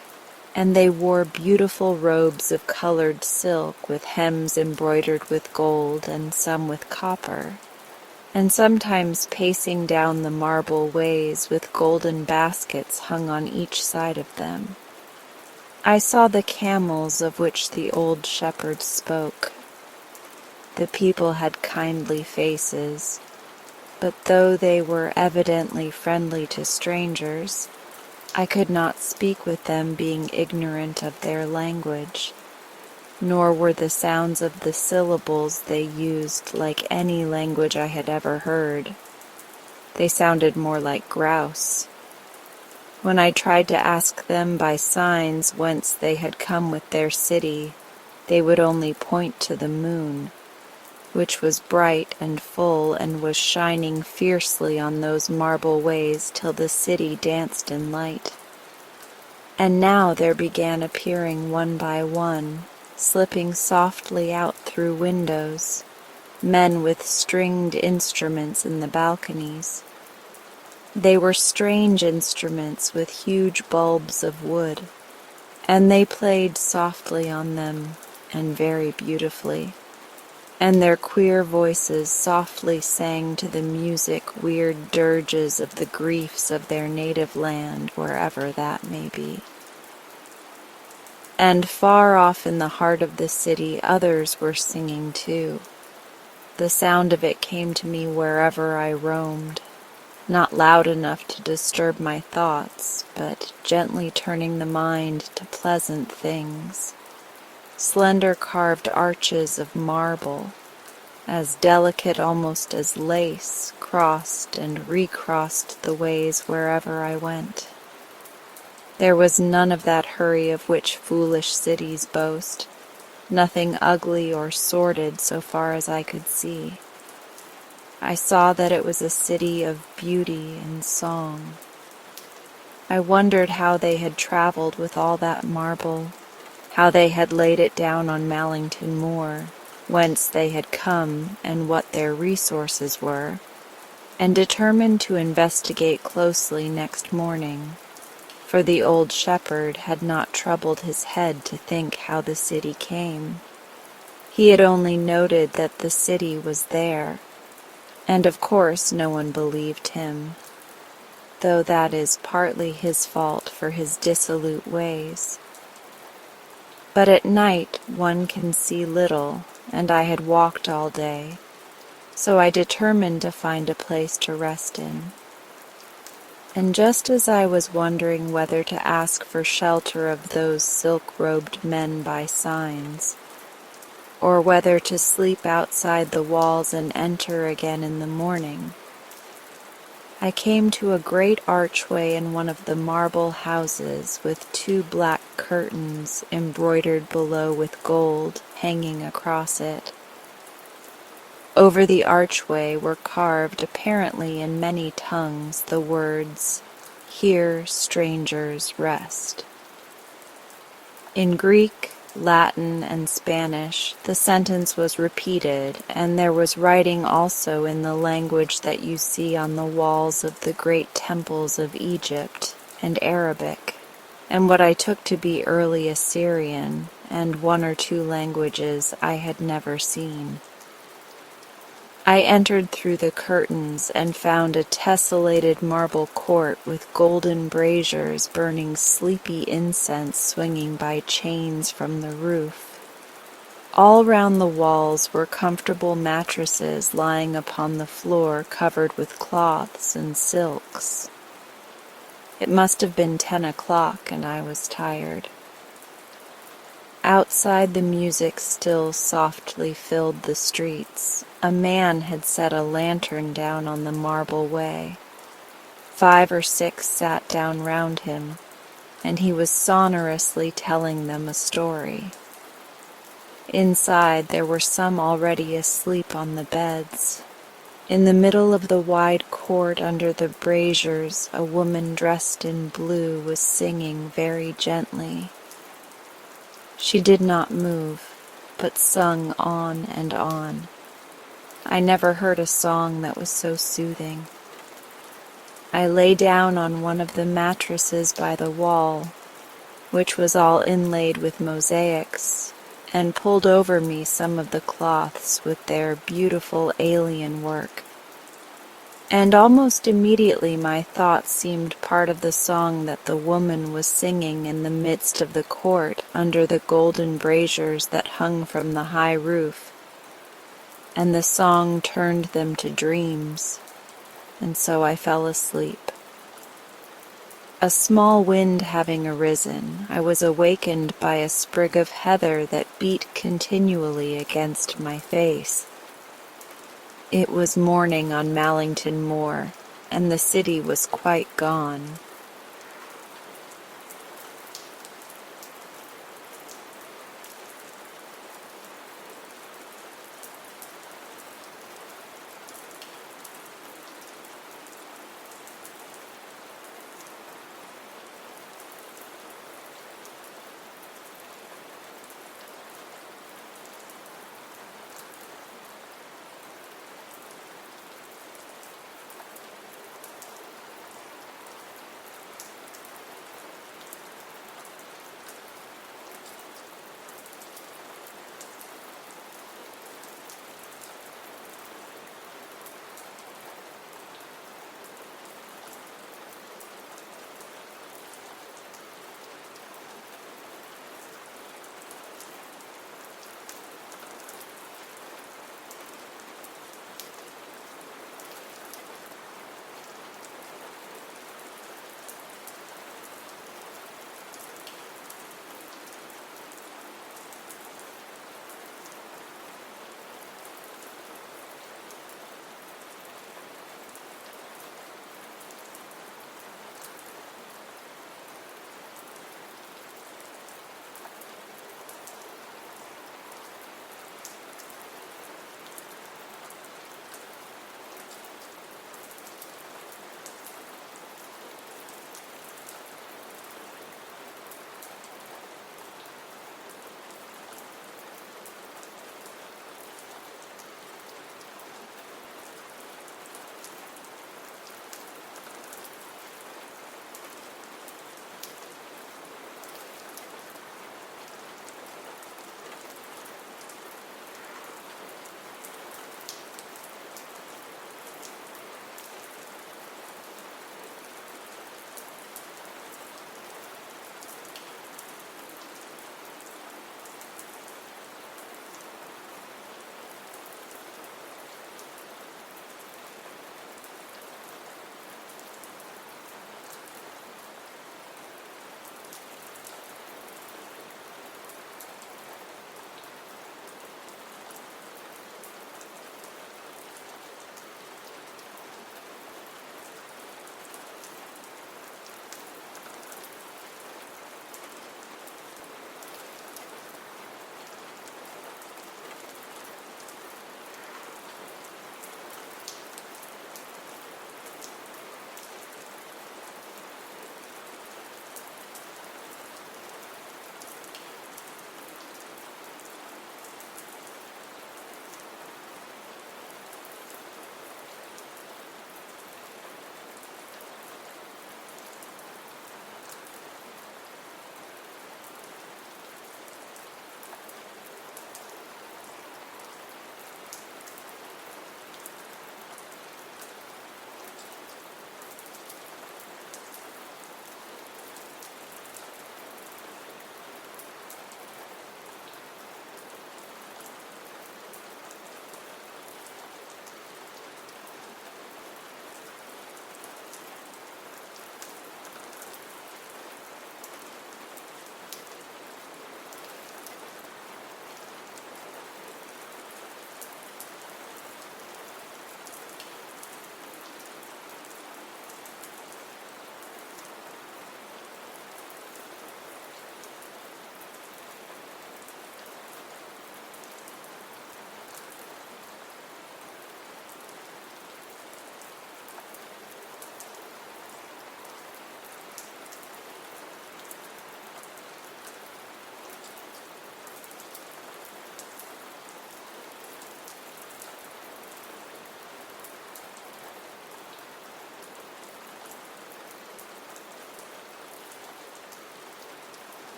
Speaker 1: and they wore beautiful robes of colored silk with hems embroidered with gold and some with copper, and sometimes pacing down the marble ways with golden baskets hung on each side of them. I saw the camels of which the old shepherd spoke. The people had kindly faces, but though they were evidently friendly to strangers, I could not speak with them, being ignorant of their language, nor were the sounds of the syllables they used like any language I had ever heard. They sounded more like grouse. When I tried to ask them by signs whence they had come with their city, they would only point to the moon, which was bright and full and was shining fiercely on those marble ways till the city danced in light. And now there began appearing one by one, slipping softly out through windows, men with stringed instruments in the balconies. They were strange instruments with huge bulbs of wood, and they played softly on them and very beautifully, and their queer voices softly sang to the music weird dirges of the griefs of their native land, wherever that may be. And far off in the heart of the city others were singing too. The sound of it came to me wherever I roamed, not loud enough to disturb my thoughts, but gently turning the mind to pleasant things. Slender carved arches of marble, as delicate almost as lace, crossed and recrossed the ways wherever I went. There was none of that hurry of which foolish cities boast, nothing ugly or sordid so far as I could see. I saw that it was a city of beauty and song. I wondered how they had traveled with all that marble, how they had laid it down on Mallington Moor, whence they had come and what their resources were, and determined to investigate closely next morning, for the old shepherd had not troubled his head to think how the city came. He had only noted that the city was there, and of course no one believed him, though that is partly his fault for his dissolute ways. But at night one can see little, and I had walked all day, so I determined to find a place to rest in. And just as I was wondering whether to ask for shelter of those silk-robed men by signs, or whether to sleep outside the walls and enter again in the morning, I came to a great archway in one of the marble houses with two black curtains embroidered below with gold hanging across it. Over the archway were carved, apparently in many tongues, the words, "Here strangers rest." In Greek, Latin, and Spanish, the sentence was repeated, and there was writing also in the language that you see on the walls of the great temples of Egypt, and Arabic, and what I took to be early Assyrian, and one or two languages I had never seen. I entered through the curtains and found a tessellated marble court with golden braziers burning sleepy incense swinging by chains from the roof. All round the walls were comfortable mattresses lying upon the floor covered with cloths and silks. It must have been 10 o'clock and I was tired. Outside, the music still softly filled the streets. A man had set a lantern down on the marble way. 5 or 6 sat down round him, and he was sonorously telling them a story. Inside there were some already asleep on the beds. In the middle of the wide court under the braziers, a woman dressed in blue was singing very gently. She did not move, but sung on and on. I never heard a song that was so soothing. I lay down on one of the mattresses by the wall, which was all inlaid with mosaics, and pulled over me some of the cloths with their beautiful alien work. And almost immediately my thoughts seemed part of the song that the woman was singing in the midst of the court under the golden braziers that hung from the high roof. and the song turned them to dreams, and so I fell asleep. A small wind having arisen, I was awakened by a sprig of heather that beat continually against my face. It was morning on Mallington Moor, and the city was quite gone.